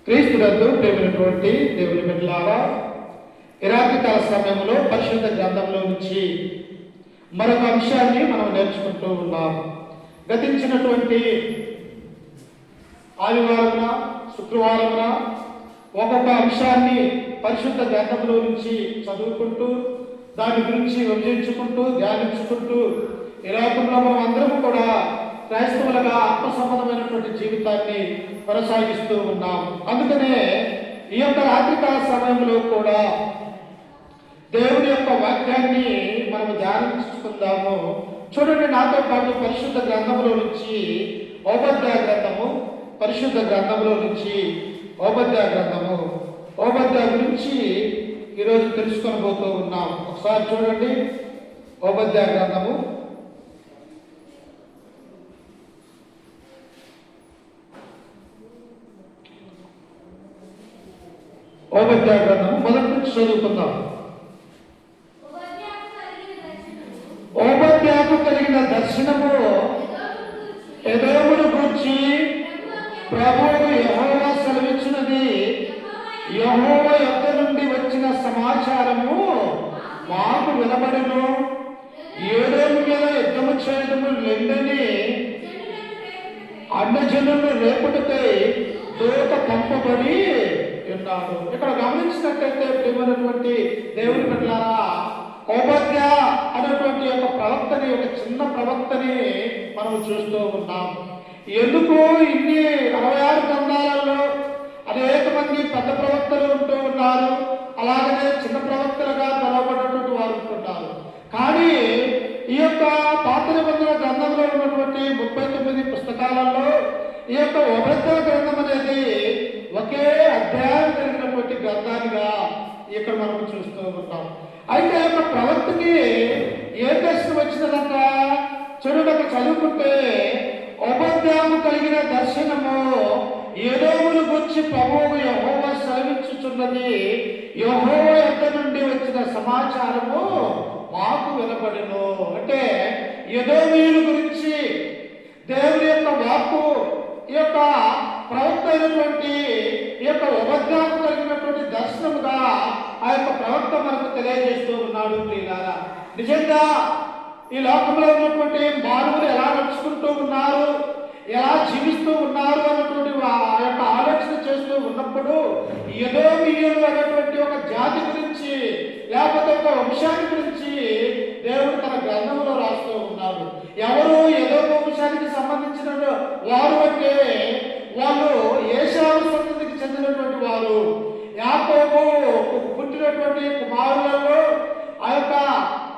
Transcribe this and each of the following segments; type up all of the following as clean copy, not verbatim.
క్రీస్తునందు ప్రేమైనటువంటి దేవుని బిడ్డలారా, ఈ రాత్రికాల సమయంలో పరిశుద్ధ గ్రంథంలో నుంచి మరొక అంశాన్ని మనం నేర్చుకుంటూ ఉన్నాం. గతించినటువంటి ఆదివారమున, శుక్రవారమున ఒక్కొక్క అంశాన్ని పరిశుద్ధ గ్రంథంలో నుంచి చదువుకుంటూ దాని గురించి విభజించుకుంటూ ధ్యానించుకుంటూ ఈ లోకంలో మనం అందరం కూడా క్రైస్తవులుగా ఆత్మ సంబంధమైనటువంటి జీవితాన్ని కొనసాగిస్తూ ఉన్నాం. అందుకనే ఈ యొక్క రాత్రికాల సమయంలో కూడా దేవుని యొక్క వాక్యాన్ని మనం ధ్యానించుకుందాము. చూడండి, నాతో పాటు పరిశుద్ధ గ్రంథంలో నుంచి ఓబద్యా గ్రంథము, పరిశుద్ధ గ్రంథంలో నుంచి ఓబద్యా గ్రంథము, ఓబద్యా గురించి ఈరోజు తెలుసుకొని పోతూ ఉన్నాం. ఒకసారి చూడండి, ఓబద్యా గ్రంథము ఓబద్యా గ్రంథము మొదటి నుంచి చదువుకుందాం. ఓబద్యాకు కలిగిన దర్శనము ఎదోమును గూర్చి ప్రభువు యెహోవా సెలవిచ్చినది, యెహోవా యొద్ద నుండి వచ్చిన సమాచారము మాకు వినబడును. ఏదోము మీద యుద్ధము చేయడము లెండని అన్యజనులను రేపుటకై దూత పంపబడి ఉన్నాడు. ఇక్కడ గమనించినట్లయితే ప్రియమైనటువంటి దేవుని బిడ్డలారా, ఓబద్యా అనేటువంటి యొక్క ప్రవక్తని, ఒక చిన్న ప్రవక్తని మనం చూస్తూ ఉన్నాం. ఎందుకు ఇన్ని 66 గ్రంథాలలో అనేక మంది పెద్ద ప్రవక్తలు ఉంటూ ఉన్నారు, అలాగనే చిన్న ప్రవక్తలుగా పిలువబడినటువంటి వారు ఉంటున్నారు. కానీ ఈ యొక్క పాత నిబంధన గ్రంథంలో ఉన్నటువంటి 39 పుస్తకాలలో ఈ యొక్క ఓబద్యా గ్రంథం అనేది ఒకే అధ్యాయం కలిగినటువంటి గ్రంథానిగా ఇక్కడ మనం చూస్తూ ఉంటాం. అయితే యొక్క ప్రవక్తకి ఏ దర్శనం వచ్చినదంట చూడండి, అక్కడ చదువుకుంటే ఓబద్యాకు కలిగిన దర్శనము ఏదోమును గురించి ప్రభువు యెహోవా సెలవిచ్చుచున్నది, యెహోవా యొద్ద నుండి వచ్చిన సమాచారము మాకు వినబడును. అంటే ఎదోమీయుల గురించి దేవుని యొక్క వాక్కు ఈ యొక్క ప్రవక్త అయినటువంటి ఈ యొక్క ఓబద్యాకు కలిగినటువంటి దర్శనముగా ఆ యొక్క ప్రవక్త మనకు తెలియజేస్తూ ఉన్నాడు. ప్రియులారా, నిజంగా ఈ లోకంలో ఉన్నటువంటి మానవులు ఎలా నడుచుకుంటూ ఉన్నారు, ఎలా జీవిస్తూ ఉన్నారు అన్నటువంటి ఆ యొక్క ఆలోచన చేస్తూ ఉన్నప్పుడు ఎదోమీయులు అనేటువంటి ఒక జాతి గురించి, లేకపోతే ఒక వంశాన్ని గురించి దేవుడు తన గ్రంథంలో రాస్తూ ఉన్నాడు. ఎవరు ఎదోము వంశానికి సంబంధించిన వారు అంటే వాళ్ళు ఏశావు సంతతికి చెందినటువంటి వారు. యాకోబు పుట్టినటువంటి కుమారులలో ఆ యొక్క,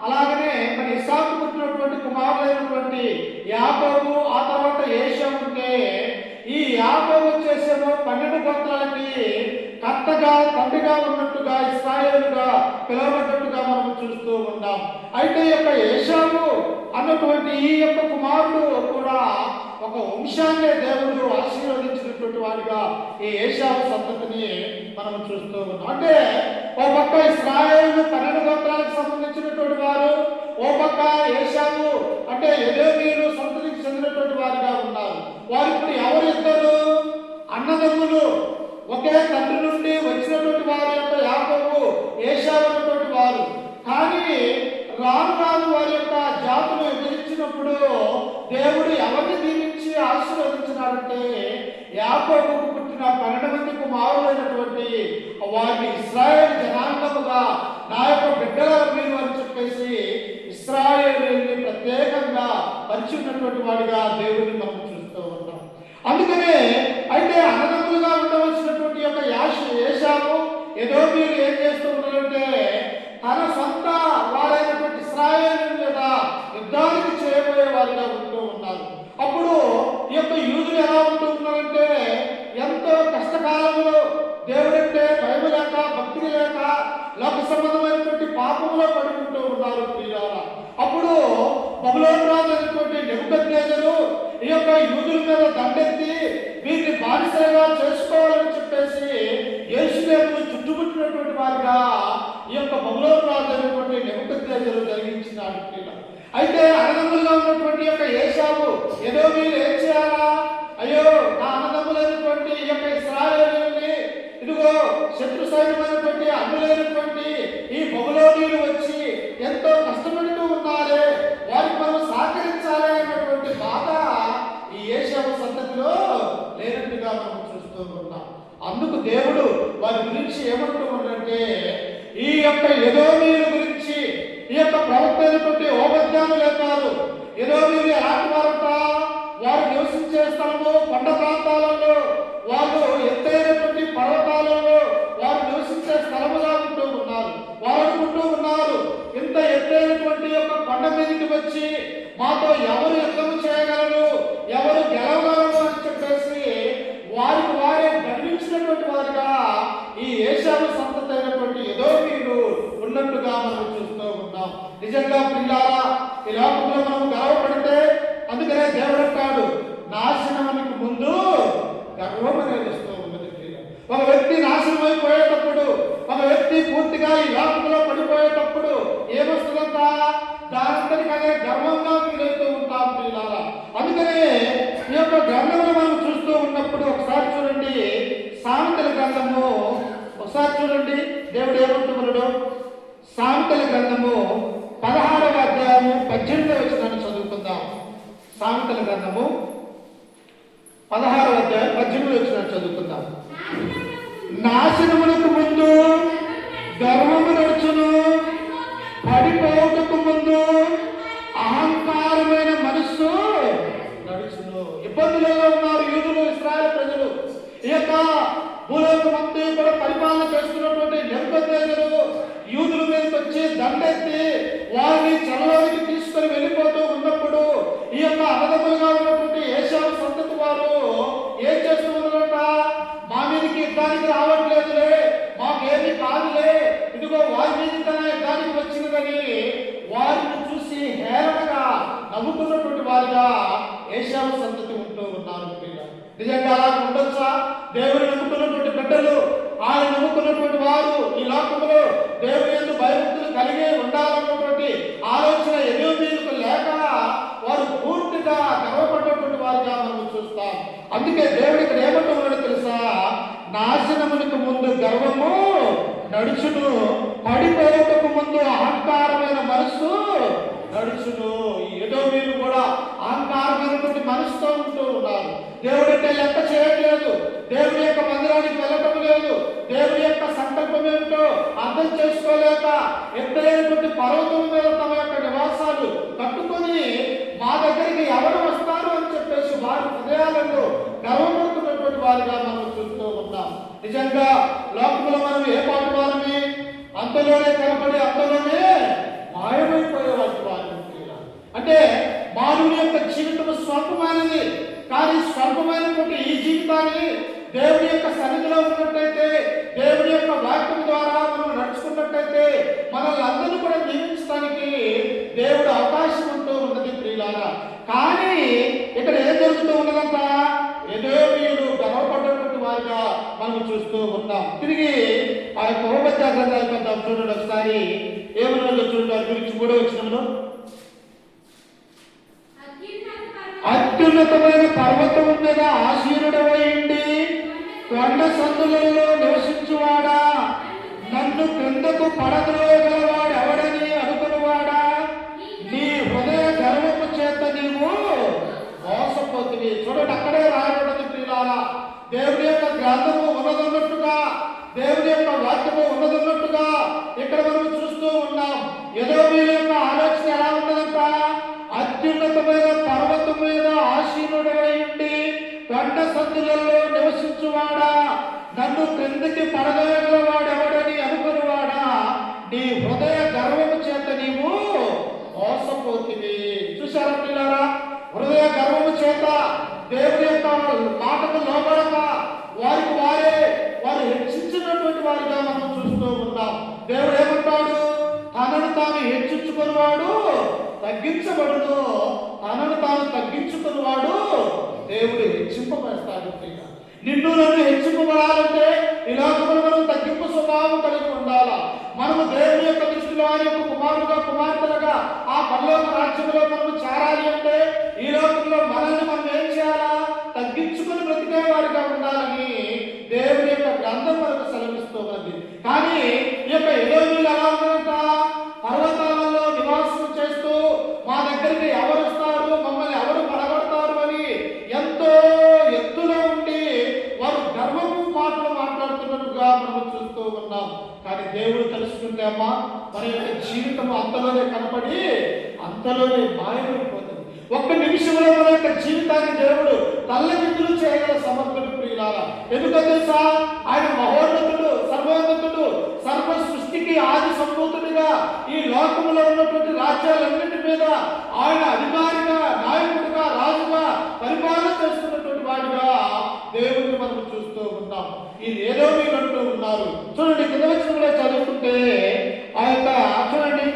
అలాగనే మరి ఇస్సాకు పుట్టినటువంటి కుమారులైనటువంటి యాకోబు, ఆ తర్వాత ఏశావు ఉంటే ఈ యాకోబు వచ్చేసేమో 12 గోత్రాలకి కర్తగా, తండ్రిగా ఉన్నట్టుగా ఇశ్రాయేలుగా పిలువబడ్డట్టుగా మనం చూస్తూ ఉన్నాం. అయితే ఈ యొక్క ఏశావు అన్నటువంటి ఈ యొక్క కుమారుడు కూడా ఒక వంశాన్నే దేవుడు ఆశీర్వదించినటువంటి వాడిగా ఈ ఏశావు సంతతిని మనం చూస్తూ ఉన్నాం. అంటే ఓ పక్క ఇశ్రాయేలు 12 గోత్రాలకు సంబంధించినటువంటి వారు, ఓ పక్క ఏశావు అంటే ఎదోమీయులు సంతతికి చెందినటువంటి వారిగా ఉన్నారు. వారు ఇప్పుడు ఎవరు? ఇద్దరు అన్నదమ్ములు, ఒకే తండ్రి నుండి వచ్చినటువంటి వారి యొక్క యాకోబు, ఏశావు అన్నటువంటి వారు. కానీ రాను రాను వారి యొక్క జాతులు విభజించినప్పుడు దేవుడు ఎవరిని దీవించి ఆశీర్వదించినారంటే యాకోబుకు పుట్టిన 12 మంది కుమారులైనటువంటి వారిని ఇశ్రాయేలు జనాంగముగా నా యొక్క బిడ్డల మీరు అని చెప్పేసి ఇశ్రాయేలుని ప్రత్యేకంగా పరిచినటువంటి వాడిగా దేవుడిని మనం చూస్తూ ఉంటాం. అందుకనే అయితే అన్నదమ్ములుగా ఉండవలసినటువంటి యొక్క ఏశావు ఎదోమీయులు ఏం చేస్తూ ఉన్నారంటే తన సొంత వారైనటువంటి ఇశ్రాయేలు మీద యుద్ధానికి చేయబోయే వారిగా ఉంటూ ఉన్నారు. అప్పుడు ఈ యొక్క యూదులు ఎలా ఉంటూ ఉన్నారంటే ఎంతో కష్టకాలంలో దేవుడంటే భయం లేక, భక్తి లేక, లోక సంబంధమైనటువంటి పాపంలో పడుకుంటూ ఉన్నారు. ప్రియులారా, అప్పుడు బబులోను రాజు అయినటువంటి నెబుకద్నెజరు ఈ యొక్క యూదుల మీద దండెత్తి వీరిని బానిసలుగా చేసుకోవాలని చెప్పేసి యేరుషలేమును చుట్టుముట్టినటువంటి వారిగా ఈ యొక్క బబులోను రాజు అయినటువంటి నెబుకద్నెజరు జరిగించినాడు. అయితే అన్నదమ్ములుగా ఉన్నటువంటి యొక్క ఏశావు ఎదోమీయులు ఏం చేయాలా? అయ్యో, నా అన్నదమ్ములైనటువంటి ఈ యొక్క ఇశ్రాయేలుని సైన్యమైనటువంటి అన్యులైనటువంటి ఈ బబులోనీయులు వచ్చి ఎంతో కష్టపడుతూ ఉన్నారే, వారికి మనం సహకరించాలి అన్నటువంటి బాధ ఈ యేషావు సంతతిలో లేనట్టుగా మనం చూస్తూ ఉన్నాం. అందుకు దేవుడు వారి గురించి ఏమంటూ ఉన్నాడంటే, ఈ యొక్క ఎదోమీయుల గురించి ఈ యొక్క ప్రవక్త అయినటువంటి ఓబద్యాను లేపారు. ఎదోమీయులు ఎలాంటి వారంట? వారు నివసించే స్థలము కొండ ప్రాంతాలలో, వాళ్ళు ఎత్తైనటువంటి పర్వతాలలో వారు నివసించే స్థలముగా ఉంటూ ఉన్నారు. వారు అనుకుంటూ ఉన్నారు, ఇంత ఎత్తైనటువంటి యొక్క కొండ మీదకి వచ్చి మాతో ఎవరు యుద్ధము చేయగలరు, ఎవరు గెలవగలరు అని చెప్పేసి వారికి వారే గర్వించినటువంటి వారిగా ఈ యేషావు సంతతి అయినటువంటి ఎదోమీయులు ఉన్నట్టుగా మనం చూస్తూ ఉన్నాం. నిజంగా పిల్లారా, ఈ లోకంలో మనం గర్వపడితే, అందుకనే దేవుడు అంటాడు, నాశనానికి ముందు గర్వం అనేది వస్తూ ఉన్నది. ఒక వ్యక్తి నాశనం అయిపోయేటప్పుడు, ఒక వ్యక్తి పూర్తిగా ఈ లోకంలో పడిపోయేటప్పుడు ఏమొస్తుందంట? దానంతటికి అదే గర్వంగా ఫీలవుతూ ఉంటాం పిల్లారా. అందుకనే ఈ యొక్క గ్రంథంలో మనం చూస్తూ ఉన్నప్పుడు ఒకసారి చూడండి, సామెతల గ్రంథము ఒకసారి చూడండి, దేవుడు ఏమంటున్నాడు? సామెతల గ్రంథము 16వ అధ్యాయము 18వ వచనాన్ని చదువుకుందాం. సామెతల గ్రంథము 16వ అధ్యాయం 18వ వచనాన్ని చదువుకుందాం. నాశనమునకు ముందు గర్వము నడుచును, పడిపోవుటకు ముందు అహంకారమైన మనస్సు నడుచును. ఇబ్బందులలో ఉన్నారు యూదులు, ఇశ్రాయేలు ప్రజలు. ఈ యొక్క భూలోకమంతా కూడా పరిపాలన చేస్తున్నటువంటి నెబుకద్నెజరు యూదుల మీదకి వచ్చి దండెత్తి వారిని చెరలోనికి తీసుకొని వెళ్ళిపోతూ ఉన్నప్పుడు ఈ యొక్క అన్నదమ్ములుగా ఉన్నటువంటి యేషావు సంతతి వారు ఏం చేస్తూ ఉన్నారట? మా మీదకి యుద్ధానికి రావట్లేదులే, మాకేమీ కాదులే, ఇదిగో వారి మీదకి తన యుద్ధానికి వచ్చినదని వారిని చూసి హేళనగా నవ్వుతున్నటువంటి వారిగా యేషావు సంతతి ఉంటూ ఉన్నారు. నిజంగా అలా ఉండొచ్చా? దేవుని నమ్ముకున్నటువంటి బిడ్డలు, ఆయన నమ్ముకున్నటువంటి వారు ఈ లోకంలో దేవుని యందు భయభక్తులు కలిగి ఉండాలన్నటువంటి ఆలోచన ఎదోమీయులకు లేక వారు పూర్తిగా గర్వపడినటువంటి వారిగా మనం చూస్తాం. అందుకే దేవుడు ఇక్కడ ఏమంటున్నాడో తెలుసా? నాశనమునికి ముందు గర్వము నడుచును, పడిపోవటకు ముందు అహంకారమైన మనస్సు నడుచును. ఈ ఎదోమీయులు కూడా అహంకారమైనటువంటి మనసుతో ఉంటూ ఉన్నారు. దేవుడి అంటే లెక్క చేయట్లేదు, దేవుడి యొక్క మందిరానికి వెళ్ళటం లేదు, దేవుడి యొక్క సంకల్పం ఏమిటో అర్థం చేసుకోలేక ఎత్తైనటువంటి పర్వతం మీద తమ యొక్క నివాసాలు కట్టుకొని మా దగ్గరికి ఎవరు వస్తారు అని చెప్పేసి వారి హృదయాలలో గర్వపడుతున్నటువంటి వారిగా మనం చూస్తూ ఉన్నాం. నిజంగా లోకంలో మనం ఏ పాటు వారమే, అంతలోనే కనపడి అంతలోనే మాయమైపోయేవాటి వారు. అంటే మానవుని యొక్క జీవితం స్వల్పమైనది, కానీ స్వల్పమైనటువంటి ఈ జీవితాన్ని దేవుడి యొక్క సన్నిధిలో ఉన్నట్టయితే, దేవుడి యొక్క వాక్యం ద్వారా మనం నడుచుకున్నట్టయితే మనల్ని అందరూ కూడా జీవించడానికి దేవుడు అవకాశం ఉంటూ ఉన్నది ప్రియులారా. కానీ ఇక్కడ ఏం జరుగుతూ ఉన్నదంట? ఎదోమీయులు గర్వపడ్డటువంటి వారిగా మనం చూస్తూ ఉన్నాం. తిరిగి ఆ యొక్క ఓబద్యా గ్రంథానికి వద్దాం. చూడండి ఒకసారి ఏమన్నా చూడండి, వారి గురించి 3వ వచనంలో, అత్యున్నతమైన పర్వతము మీద ఆసీనుడవైండి కొండ సందులలో నివసించువాడా, నన్ను క్రిందకు పడద్రోయగలవాడు ఎవడని అనుకునివాడా, నీ హృదయ గర్వము చేత నీవు మోసపోతుంది. చూడండి, అక్కడే రాయబడింది ప్రియులారా. దేవుడి యొక్క గ్రంథము ఉన్నదన్నట్టుగా, దేవుడి యొక్క వాక్యము ఉన్నదన్నట్టుగా ఇక్కడ మనం చూస్తూ ఉన్నాం. ఎదోమీయుల యొక్క ఆలోచన ఎలా ఉన్నదంట? అత్యున్నతమైన పర్వతం మీద ఆసీనుడై ఉండి కొండ సందులలో నివసించువాడా, నన్ను క్రిందికి పడదోయగలవాడు ఎవడని అనుకునివాడా, నీ హృదయ గర్వము చేత నీవు మోసపోతివి. చూసారా పిల్లారా? హృదయ గర్వము చేత దేవుడి యొక్క మాటకు లోబడక వారికి వారు హెచ్చించినటువంటి వారిగా మనం చూస్తూ ఉన్నాం. దేవుడు ఏమంటాడు? తనను తాను హెచ్చించుకున్నవాడు తగ్గించబడును, తనను తాను తగ్గించుకున్నవాడు దేవుడు హెచ్చింపబడతాడు. నిన్ను నన్ను హెచ్చింపబడాలంటే ఈ లోకంలో మనం తగ్గింపు స్వభావం కలిగి ఉండాలా. మనము దేవుని యొక్క దృష్టిలో ఆయన యొక్క కుమారుడుగా కుమార్తెలుగా ఆ పరలోక రాజ్యంలో మనము చేరాలి అంటే ఈ లోకంలో మనల్ని మనం ఏం చేయాలా? తగ్గించుకుని బ్రతికే వారిగా ఉండాలని దేవుని యొక్క గ్రంథం మనకు సెలవిస్తూ ఉన్నది. కానీ ఈ యొక్క ఎదోమీయులు ఎలా ఉన్నారంట? పర్వతాలలో నివాసం చేస్తూ మా దగ్గరికి ఎవరు వస్తారు, మమ్మల్ని ఎవరు పడగొడతారు అని ఎంతో ఎత్తులో ఉండి వారు గర్వపు మాటలు మాట్లాడుతున్నట్టుగా మనం చూస్తూ ఉన్నాం. కానీ దేవుడు తెలుసుకుంటే అమ్మా మన యొక్క జీవితం అంతలోనే కనపడి అంతలోనే మాయమైపోతుంది. ఒక్క నిమిషంలో మన యొక్క జీవితాన్ని దేవుడు తల్లకిందులు చేయగల సమర్థుడు ప్రియులారా. ఎందుకో తెలుసా? ఆయన మహోన్నతుడు, సర్వోన్నతుడు, సర్వ సృష్టికి ఆది సంభూతుడిగా ఈ లోకంలో ఉన్నటువంటి రాజ్యాలన్నింటి మీద ఆయన అధికారిగా, నాయకుడిగా, రాజుగా పరిపాలన చేస్తున్నటువంటి వాడిగా దేవుడిని మనం చూస్తూ ఉన్నాం. ఇది ఏదో మీరు అంటూ ఉన్నారు. చూడండి కింద వచనంలో చదువుకుంటే ఆ యొక్క చూడండి,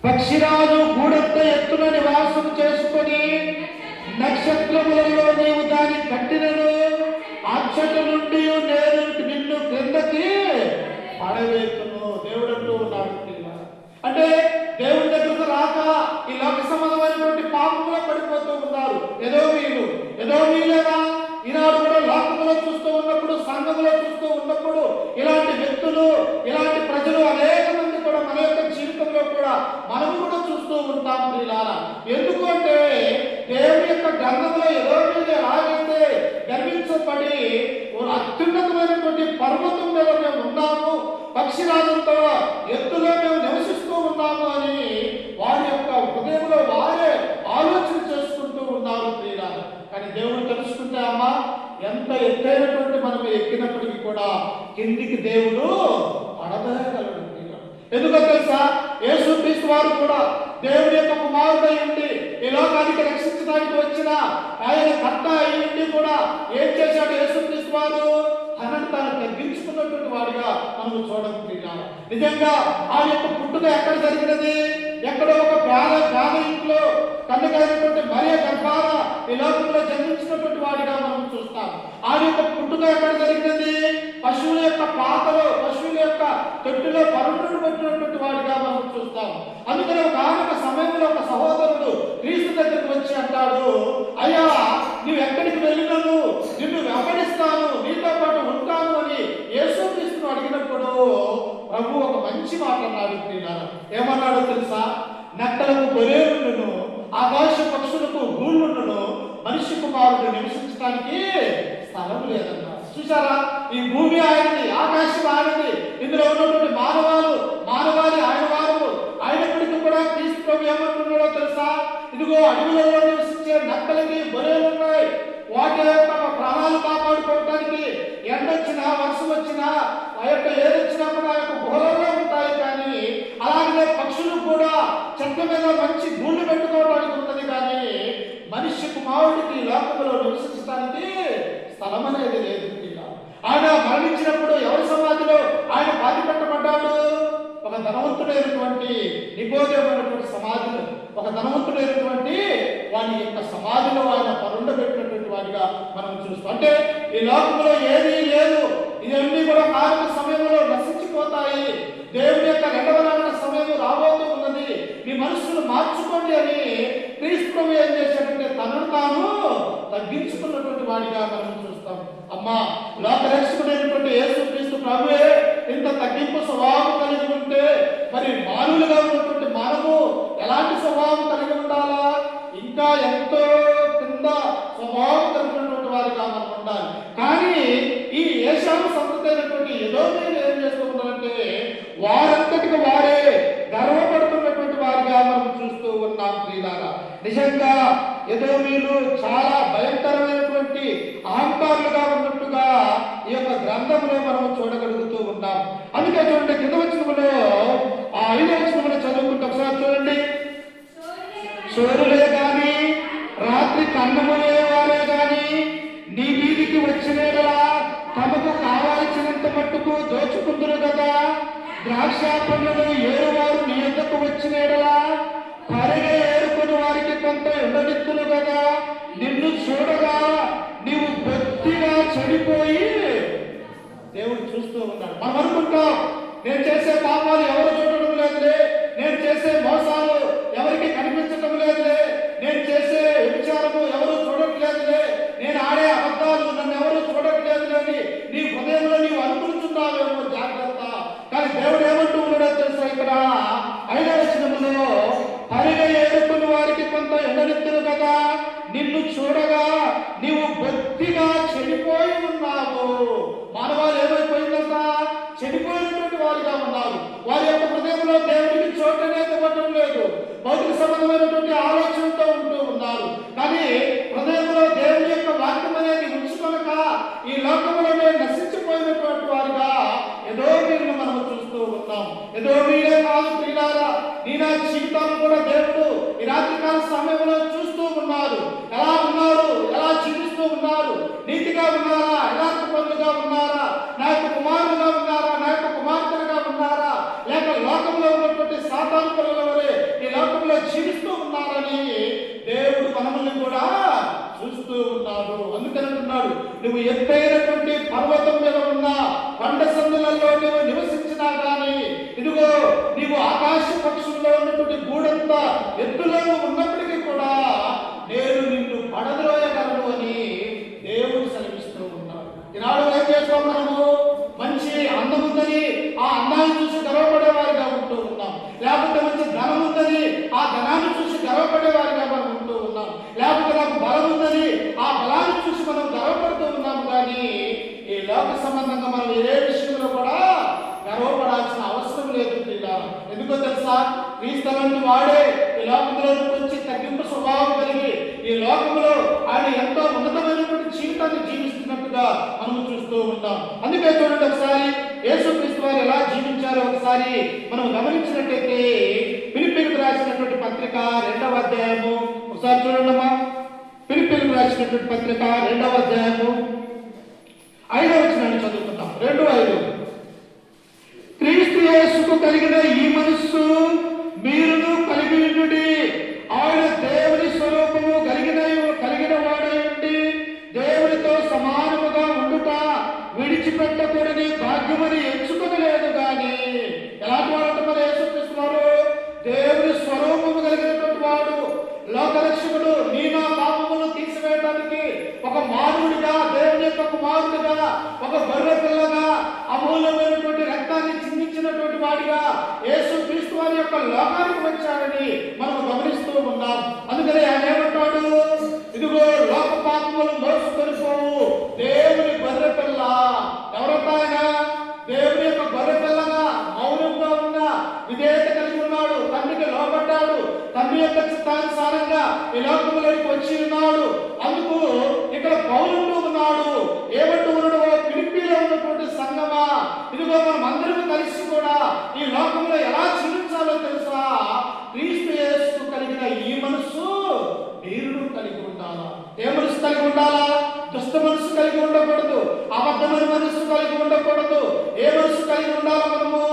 పక్షిరాజు గూడంత ఎత్తున నివాసం చేసుకొని నక్షత్రములలో నీవు దాన్ని కట్టినను అచ్చట నుండి నేను నిన్ను క్రిందకి పడవేతును. దేవుడు అంటూ ఉన్నాడు. అంటే దేవుడి దగ్గరకు రాక ఈ లోక సంబంధమైనటువంటి పాపంలో పడిపోతూ ఉన్నారు ఎదోమీయులుగా. ఈనాడు కూడా లోకంలో చూస్తూ ఉన్నప్పుడు, సంఘంలో చూస్తూ ఉన్నప్పుడు ఇలాంటి వ్యక్తులు, ఇలాంటి ప్రజలు అనేక మంది కూడా మన యొక్క జీవితంలో కూడా మనం కూడా చూస్తూ ఉంటాం ప్రియులారా. ఎందుకు అంటే దేవుని యొక్క గ్రంథంలో ఎదోమీయులు ఎలాగైతే గర్వించబడి అత్యున్నతమైనటువంటి పర్వతం మీద మేము ఉన్నాము, పక్షిరాజంతో ఎత్తులో మేము నివసిస్తూ ఉన్నాము అని వారి యొక్క హృదయంలో వారే ఆలోచన చేసుకుంటూ ఉన్నారు ప్రియులారా. కానీ దేవుడు తెలుసుకుంటే అమ్మా ఎంత ఎత్తైనటువంటి మనం ఎక్కినప్పటికీ కూడా కిందికి దేవుడు పడదగలడు. ఎందుకో తెలుసా? యేసుక్రీస్తు వారు కూడా దేవుడి యొక్క కుమారుడై ఉండి ఈ లోకానికి రక్షించడానికి వచ్చిన ఆయన కర్త అయి ఉండి కూడా ఏం చేశాడు యేసుక్రీస్తు వారు? తనను తాను తగ్గించుకున్నటువంటి వాడిగా మనం చూడగలుగుతున్నాం. నిజంగా ఆ యొక్క పుట్టుక ఎక్కడ జరిగినది? ఎక్కడో ఒక పేద ఇంట్లో కన్నుకైనటువంటి మరియ గర్భాన ఈ లోకంలో జన్మించినటువంటి వాడిగా మనం చూస్తాం. ఆ యొక్క పుట్టుక ఎక్కడ జరిగినది? పశువుల యొక్క పాతలో, పశువుల యొక్క తొట్టిలో పరుండు పెట్టినటువంటి వాడిగా మనం చూస్తాం. అందుకని ఒక సమయంలో ఒక సహోదరుడు క్రీస్తు దగ్గరికి వచ్చి అంటాడు, అయ్యా నువ్వు ఎక్కడికి వెళ్ళినను నిన్ను వెంబడిస్తాను, నీతో పాటు ఉంటాను అని యేసుక్రీస్తును అడిగినప్పుడు ప్రభు ఒక మంచి మాట అన్నాడు. ఏమన్నాడో తెలుసా? నక్కలకు గొర్రెలను, ఆకాశ పక్షులకు గూళ్ళును, మనిషి కుమారుడు నివసించడానికి స్థలం లేదన్నా. చూసారా? ఈ భూమి ఆయనది, ఆకాశం ఆయనది, ఇందులో ఉన్నటువంటి మానవాళి ఆయన వారు. అయినప్పటికీ కూడా క్రీస్తు ప్రభు ఏమంటున్నాడో తెలుసా? ఇదిగో అడవులలో నివసించే నక్కలకి గొర్రెలు ఉన్నాయి. వాటి యొక్క ప్రాణాలు కాపాడుకోవడానికి ఎండొచ్చినా, వర్షం వచ్చినా, ఆ యొక్క ఏదొచ్చినా కూడా ఆ యొక్క గుహలలో ఉంటాయి. కానీ అలాగే పక్షులు కూడా చెట్ల మీద మంచి గూళ్ళు పెట్టుకోవడానికి ఉన్నది. కానీ మనిషి కుమారుడికి లోకంలో నివసించడానికి స్థలం అనేది లేదు. ఆయన మరణించినప్పుడు ఎవరి సమాధిలో ఆయన బాధ పెట్టబడ్డాడు? ఒక ధనవంతుడైనటువంటి నికోదేమైనటువంటి సమాధిలో, ఒక ధనవంతుడైనటువంటి వాని యొక్క సమాధిలో ఆయన పరుండబెట్టినటువంటి వాడిగా మనం చూస్తాం. అంటే ఈ లోకంలో ఏదీ లేదు, ఇవన్నీ కూడా కారణ సమయంలో నశించిపోతాయి. దేవుని యొక్క రెండవ రాకడ సమయం రాబోతూ ఉన్నది. మీ మనస్సును మార్చుకోండి అని క్రీస్తు ఏం చేశాడంటే తనను తాను తగ్గించుకున్నటువంటి వాడిగా మనం చూస్తాం. అమ్మా లోక రక్షకుడైనటువంటి యేసుక్రీస్తు ప్రభువే ఇంత తగ్గింపు స్వభావం కలిగి ఉంటే మరి మానవులుగా ఉన్నటువంటి మనము ఎలాంటి స్వభావం కలిగి ఉండాలా? ఇంకా ఎంతో కింద స్వభావం కలిగినటువంటి వారిగా మనం ఉండాలి. కానీ ఈ ఏషావు సంతతి అయినటువంటి ఎదోమీయులు ఏం చేస్తూ ఉన్నారంటే వారంతటికి వారే గర్వపడుతున్నటువంటి వారిగా మనం చూస్తూ ఉన్నాం ప్రియులారా. నిజంగా ఎదోమీయులు చాలా భయంకరమైనటువంటి అహంకారులుగా ఉన్నట్టుగా ఈ యొక్క గ్రంథంలో మనం చూడగలుగుతూ ఉన్నాం. అందుకే చూడండి కింద వచనంలో ఆ 5వ వచనంలో చదువుకుంటే ఒకసారి చూడండి. చోరులే గాని రాత్రి కన్నమయ్యేవారే గాని నీ వీధికి వచ్చినేలా తమకు కావాల్సినంత మట్టుకు దోచుకుందురు కదా. ద్రాక్ష పండ్లను ఏరువారు నీ యొద్దకు వచ్చినేలా పరిగె ఏరుకుని వారికి కొంత ఉండనిత్తులు కదా. నిన్ను చూడగా నీవు బొత్తిగా చెడిపోయి దేవుడు చూస్తూ ఉన్నాడు. మనం అనుకుంటాం నేను చేసే పాపాలు ఎవరు చూడడం లేదులే, నేను చేసే మోసాలు ఎవరికి కనిపించడం లేదులే, నేను చేసే విచారము ఎవరు చూడట్లేదులే, నేను ఆడే అబద్ధాలు నన్ను ఎవరు చూడట్లేదులే అని నీ హృదయంలో నీవు చెడిపోయినటువంటి వారిగా ఉన్నారు. వారి యొక్క హృదయంలో దేవుడికి చోటు అనేది ఇవ్వటం లేదు. భౌతిక సంబంధమైనటువంటి ఆలోచనతో ఉంటూ ఉన్నారు. కానీ హృదయంలో దేవుని యొక్క వాక్యం అనేది ఉంచుకొనక ఈ లోకంలోనే నశించిపోయినటువంటి వారిగా ఏదో వీరిని మనం చూస్తూ ఉన్నాం. ఏదో వీరే కాదు ప్రియులారా, నీ నా జీవితాన్ని కూడా దేవుడు ఈ రాత్రికాల సమయంలో చూస్తూ ఉన్నారు. ఎలా ఉన్నారు, ఎలా జీవిస్తూ ఉన్నారు, నీతిగా ఉన్నారా, యథార్థ పనులుగా ఉన్నారా, నా యొక్క కుమారులుగా ఉన్నారా, నా యొక్క కుమార్తెలుగా ఉన్నారా, లేక లోకంలో ఉన్నటువంటి సాతాను పిల్లల వలె ఈ లోకంలో జీవిస్తూ ఉన్నారని దేవుడు మనల్ని కూడా చూస్తూ ఉన్నాడు. అందుకని అంటున్నాడు, నువ్వు ఎత్తైనటువంటి పర్వతం మీద ఉన్న కొండ సందులలో నువ్వు నివసించినా కానీ, ఇదిగో నీవు ఆకాశ పక్షుల్లో ఉన్నటువంటి గూడంత ఎత్తులో ఉన్నప్పటికీ కూడా నేను నిన్ను పడద్రోయగలను అని దేవుడు సెలవిస్తూ ఉన్నాడు. ఈనాడు ఏం చేస్తాం, మనము మంచి అందం ఉందని ఆ అందాన్ని చూసి గర్వపడేవారిగా ఉంటూ ఉన్నాం. లేకపోతే మంచి ధనం ఉందని ఆ ధనాన్ని చూసి గర్వపడేవారిగా మనం ఉంటూ ఉన్నాం. లేకపోతే నాకు బలం ఉందని ఆ బలాన్ని చూసి మనం గర్వపడుతూ ఉన్నాం. కానీ ఈ లోక సంబంధంగా మనం ఏ విషయంలో కూడా గర్వపడాల్సిన అవసరం లేదు. ఎందుకో తెలుసా, క్రీస్తువంటి వాడే ఈ లోకంలోకి వచ్చి తగ్గింపు స్వభావం కలిగి ఈ లోకంలో ఆయన ఎంతో ఉన్నతమైనటువంటి జీవితాన్ని జీవిస్తున్నట్టుగా మనం చూస్తూ ఉంటాం. అందుకే చూడండి, ఒకసారి యేసుక్రీస్తు వారు ఎలా జీవించారో ఒకసారి మనం గమనించినట్టయితే ఫిలిప్పీలకు రాసినటువంటి పత్రిక 2వ అధ్యాయము ఒకసారి చూడండమ్మా. ఫిలిప్పీలకు రాసినటువంటి పత్రిక 2వ అధ్యాయము 5వ వచనాన్ని చదువుకుందాం. 2:5. క్రీస్తు యేసుకు కలిగిన ఈ మనస్సు మీరును కలిగి ఉండుడి. ఆయన దేవుని స్వరూపము కలిగిన వాడై ఉండి దేవునితో సమానముగా ఉండుట విడిచిపెట్టకూడని భాగ్యమని ఎంచుకొనలేదు. కానీ ఎలాంటి వాడు మరి యేసుక్రీస్తు వారు దేవుని స్వరూపము కలిగినటువంటి వాడు, లోకరక్షకుడు, నీ నా పాపమును తీసివేయడానికి ఒక మానవుడిగా, దేవుని యొక్క కుమారుడిగా, ఒక గొర్రె పిల్లగా, అమూల్యమైనటువంటి రక్తాన్ని చిందించినటువంటి వాడిగా యేసుక్రీస్తు వారి యొక్క లోకానికి వచ్చాడని మనం గమనిస్తూ ఉన్నాం. అందుకని ఆయన ఏమంటాడు, ఇదిగో లోక పాపములు మోసుకొని పోవు దేవుని గొర్రె పిల్ల. ఎవరంతా ఆయన? దేవుని యొక్క గొర్రె పిల్లగా మౌనంగా ఉన్నా విధేయత కలిగి ఉన్నాడు, తండ్రికి లోబడ్డాడు, తండ్రి యొక్క చిత్తానుసారంగా ఈ లోకంలోకి వచ్చి ఉన్నాడు. అందుకు ఇక్కడ పౌలుంటూ ఉన్నాడు, ఏమంటూ ఉన్నాడు, ఫిలిప్పీలో ఉన్నటువంటి సంగమా, ఇదిగో మనం అందరం కలిసి కూడా ఈ లోకంలో ఎలా జీవించాలో తెలుసా? క్రీస్తు యేసు కలిగిన ఈ మనస్సు మీరు కలిగి ఉండాలా. ఏ మనసు కలిగి ఉండాలా? దుష్ట మనసు కలిగి ఉండకూడదు, అబద్ధమైన మనస్సు కలిగి ఉండకూడదు. ఏ మనసు కలిగి ఉండాలా? మనము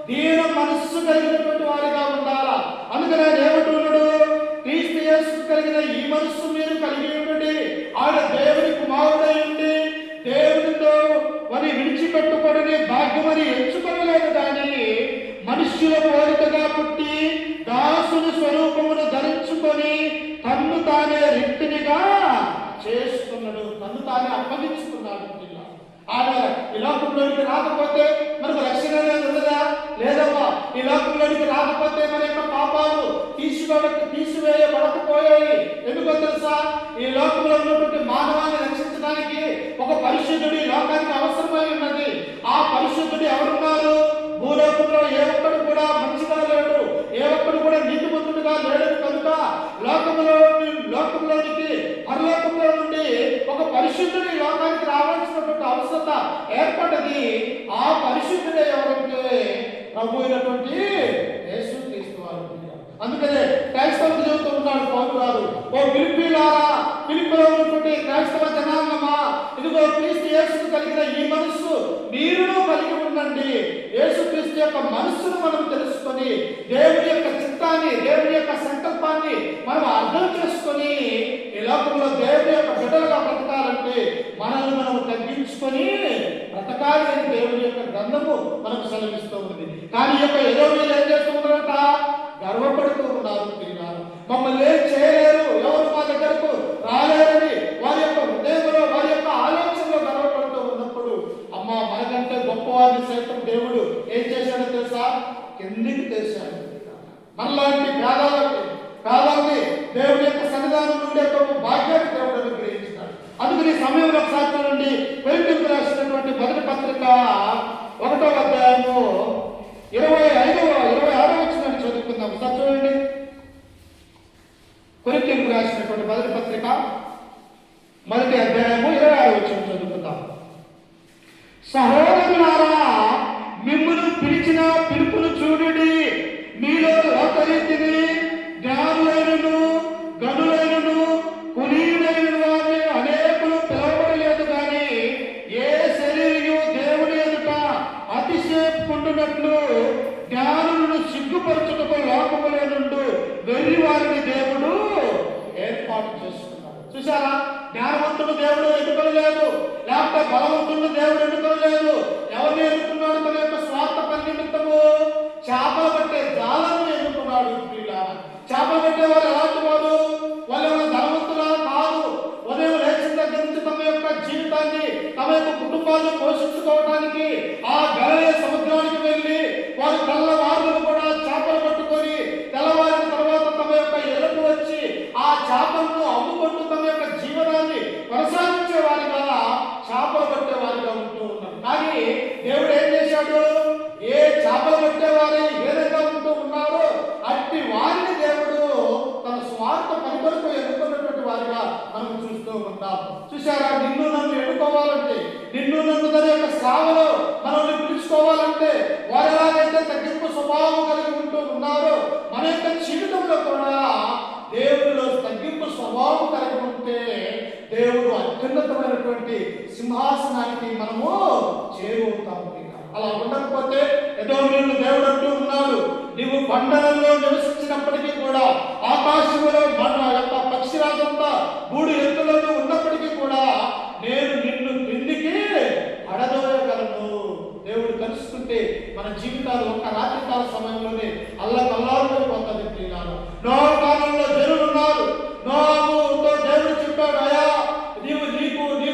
దీన మనస్సు కలిగినటువంటి వారిగా ఉండాలా. అందుకనే ఏమంటున్నాడు, క్రీస్తు యేసు కలిగిన ఈ మనస్సు మీరు కలిగి ఉండండి. ఆయన దేవుని కుమారుడై ఉండి దేవునితో మరి విడిచిపెట్టుకోవడమే భాగ్యమని ఎంచుకోలేదు. కానీ మనుష్యుల పోలికగా పుట్టి దాసుని స్వరూపమును ధరించుకొని తన్ను తానే రిక్తినిగా చేసుకున్నాడు, తన్ను తానే అప్పగించుకున్నాడు. ఆయన ఈ లోకంలోనికి రాకపోతే మనకు రక్షణ అనేది ఉండదా? లేదమ్మా. ఈ లోకంలోనికి రాకపోతే మన యొక్క పాపాలు తీసివేయబడకపోయాయి. ఎందుకో తెలుసా? ఈ లోకంలో ఉన్నటువంటి మానవాన్ని రక్షించడానికి ఒక పరిశుద్ధుడు ఈ లోకానికి అవసరమై ఉన్నది. ఆ పరిశుద్ధుడు ఎవరున్నారు? భూలోకంలో ఏ ఒక్కడు కూడా మంచిగా లేడు, ఏ ఒక్కడు కూడా నీతిమంతుడుగా లేడు. కనుక లోకంలోనికి పరలోకంలో నుండి ఒక పరిశుద్ధుడు ఈ లోకానికి రావాల్సినటువంటి అవసరత ఏర్పడ్డది. ఆ పరిశుద్ధుడే ఎవరంటే ప్రభు అయినటువంటి యేసుక్రీస్తు వారు. అందుకనే క్రైస్తవులు చెబుతూ ఉన్నాడు పౌలు గారు, ఓ ఫిలిప్పీలారా, ఫిలిప్పీలో ఉన్నటువంటి క్రైస్తవ జనాంగమా, ఇదిగో క్రీస్తు యేసుకు కలిగిన ఈ మనస్సు మీరును కలిగి ఉండండి. యేసుక్రీస్తు యొక్క మనస్సును మనం తెలుసుకొని దేవుని యొక్క చిత్తాన్ని, దేవుని యొక్క సంకల్పాన్ని మనం అర్థం చేసుకొని ఈ లోకంలో దేవుని యొక్క బిడ్డలుగా బ్రతకాలంటే మనల్ని మనం తగ్గించుకొని బ్రతకాలి అని దేవుని యొక్క గ్రంథము మనకు సెలవిస్తూ ఉంది. కానీ యొక్క ఏదో మీరు ఏం చేస్తూ ఉన్నారట? గర్వపడుతూ ఉన్నారు. మమ్మల్ని ఏం చేయలేరు, ఎవరు మా దగ్గరకు రాలేరని వారి యొక్క హృదయంలో, వారి యొక్క ఆలోచనలో గర్వపడుతూ ఉన్నప్పుడు అమ్మ మనకంటే గొప్పవారిని సైతం దేవుడు ఏం చేశాడో తెలుసా? కిందికి తెచ్చాడు. మనలాంటి పేదల్ని దేవుడి యొక్క సన్నిధానం నుండి భాగ్యాన్ని దేవుడు అనుగ్రహించినాడు. అందుకని ఈ సమయంలో ఒకసారి చూడండి, ఫిలిప్పీలకు రాసినటువంటి మొదటి పత్రిక 1వ అధ్యాయం సహోదరులారా, మిమ్మును పిలిచిన పిలుపును చూడుడి. మీలో లోకరీతిని జ్ఞానులైనను గనులైనను కులీనులైన వారిని అనేకులు పిలవబడలేదు, కానీ ఏ శరీరము దేవుని ఎదుట అతిశయపుకుంటున్నట్లు జ్ఞానులను సిగ్గుపరచుటకు లోకములో నుండు వెర్రి వారిని దేవుడు ఏర్పాటు చేసుకున్నాడు. చూసారా, జ్ఞానవంతుడు దేవుడు ఎన్నుకోలేదు, లేకపోతే బలవంతుడు దేవుడు ఎన్నుకోలేదు. ఎవరిని ఎన్నుకున్నాడు? తన యొక్క స్వార్థ పరినిమిత్తము చేపలు పట్టే జాలను ఎన్నుకున్నాడు. చేపలు పట్టేవారు ఎలాంటి వారు? వాళ్ళు ఎవరైనా ధనవంతులా? కాదు. ఉదయం లేచిన దగ్గర నుంచి తమ యొక్క జీవితాన్ని, తమ యొక్క కుటుంబాన్ని పోషించుకోవడానికి ఆ గలయ సముద్రానికి వెళ్ళి వారు తెల్లవారులు కూడా చేపలు పట్టుకొని తెల్లవారిన తర్వాత తమ యొక్క ఎలుపు వచ్చి ఆ చేపలను అమ్ముకుంటూ తమ యొక్క జీవనాన్ని కొనసాగించే వారిగా చేపలు పట్టే వారిగా ఉంటూ ఉన్నారు. కానీ దేవుడు ఏం చేశాడు? ఏ చేపలు పట్టేవారు ఏ విధంగా ఉంటూ ఉన్నారో అట్టి వారిని దేవుడు తన స్వార్థ పని కొరకు ఎన్నుకున్నటువంటి వారిగా మనం చూస్తూ ఉంటాం. చూశారా, నిన్ను నన్ను ఎన్నుకోవాలంటే, నిన్ను నన్ను తన యొక్క సేవలో మనల్ని పిలుచుకోవాలంటే వారు ఎలాగైతే తగ్గింపు స్వభావం కలిగి ఉంటూ ఉన్నారో మన యొక్క జీవితంలో కూడా దేవుడిలో తగ్గింపు స్వభావం కలిగి ఉంటే దేవుడు అత్యున్నతమైనటువంటి సింహాసనానికి మనము చేరువుతాము. అలా ఉండకపోతే ఏదో వీళ్ళు దేవుడు అంటూ ఉన్నాడు, నీవు బండలలో నివసించినప్పటికీ కూడా, ఆకాశంలో మన యొక్క పక్షిరాజంతా గూడు ఎత్తులను ఉన్నప్పటికీ కూడా నేను నిన్ను క్రిందికి పడదోయగలను. దేవుడు కలుసుకుంటే మన జీవితాలు ఒక్క రాత్రికాల సమయంలోనే అల్లకల్లాడిపోతుంది. నోవహు కాలంలో జనులు ఉన్నారు. నోవహుతో దేవుడు చెప్పాడు, అయ్యా నీవు నీ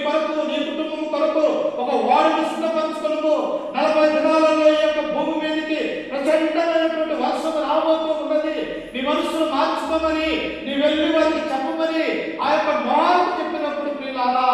కొరకు నీ కుటుంబం కొరకు ఒక వాడిని సిద్ధపరచుకును. 40 దినాలలో ఈ యొక్క భూమి మీదకి ప్రచండమైనటువంటి వర్షం రాబోతూ ఉన్నది. నీ మనసును మార్చుకోమని, నీ వెళ్ళి వారికి చెప్పమని ఆ యొక్క నోవహుకు చెప్పినప్పుడు ప్రియులారా,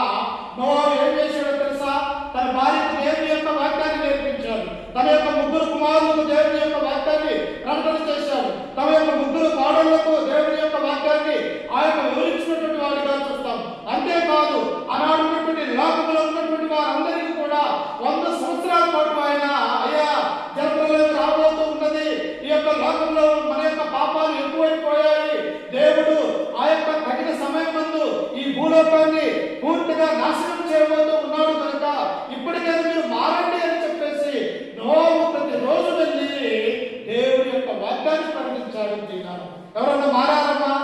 నోవహు ఏం చేశాడో తెలుసా? తన భార్యకు దేవుని యొక్క వాక్యాన్ని నేర్పించాడు. తన యొక్క 3 కుమారులకు దేవుని యొక్క వాక్యాన్ని ప్రకటన చేశాడు. తమ యొక్క 3 కోడళ్లకు దేవుని యొక్క వాక్యాన్ని ఆ యొక్క వివరించినటువంటి వాడిగా చూస్తాం. అంతేకాదు, ఆనాడు ఉన్నటువంటి లోకంలో ఉన్నటువంటి వారందరికీ కూడా 100 సంవత్సరాల పాటు ఆయన, అయ్యా జలప్రలయం రాబోతూ ఉన్నది, ఈ యొక్క లోకంలో మన యొక్క పాపాలు ఎక్కువైపోయాయి, దేవుడు ఆ యొక్క తగిన సమయం ముందు ఈ భూలోకాన్ని పూర్తిగా నాశనం చేయబోతూ ఉన్నాడు కనుక ఇప్పటికైనా మీరు మారండి అని చెప్పేసి నోవహు ప్రతిరోజు వెళ్ళి దేవుడి యొక్క వాగ్దాన్ని ప్రకటించాడు. ఎవరన్నా మారారమ్మా?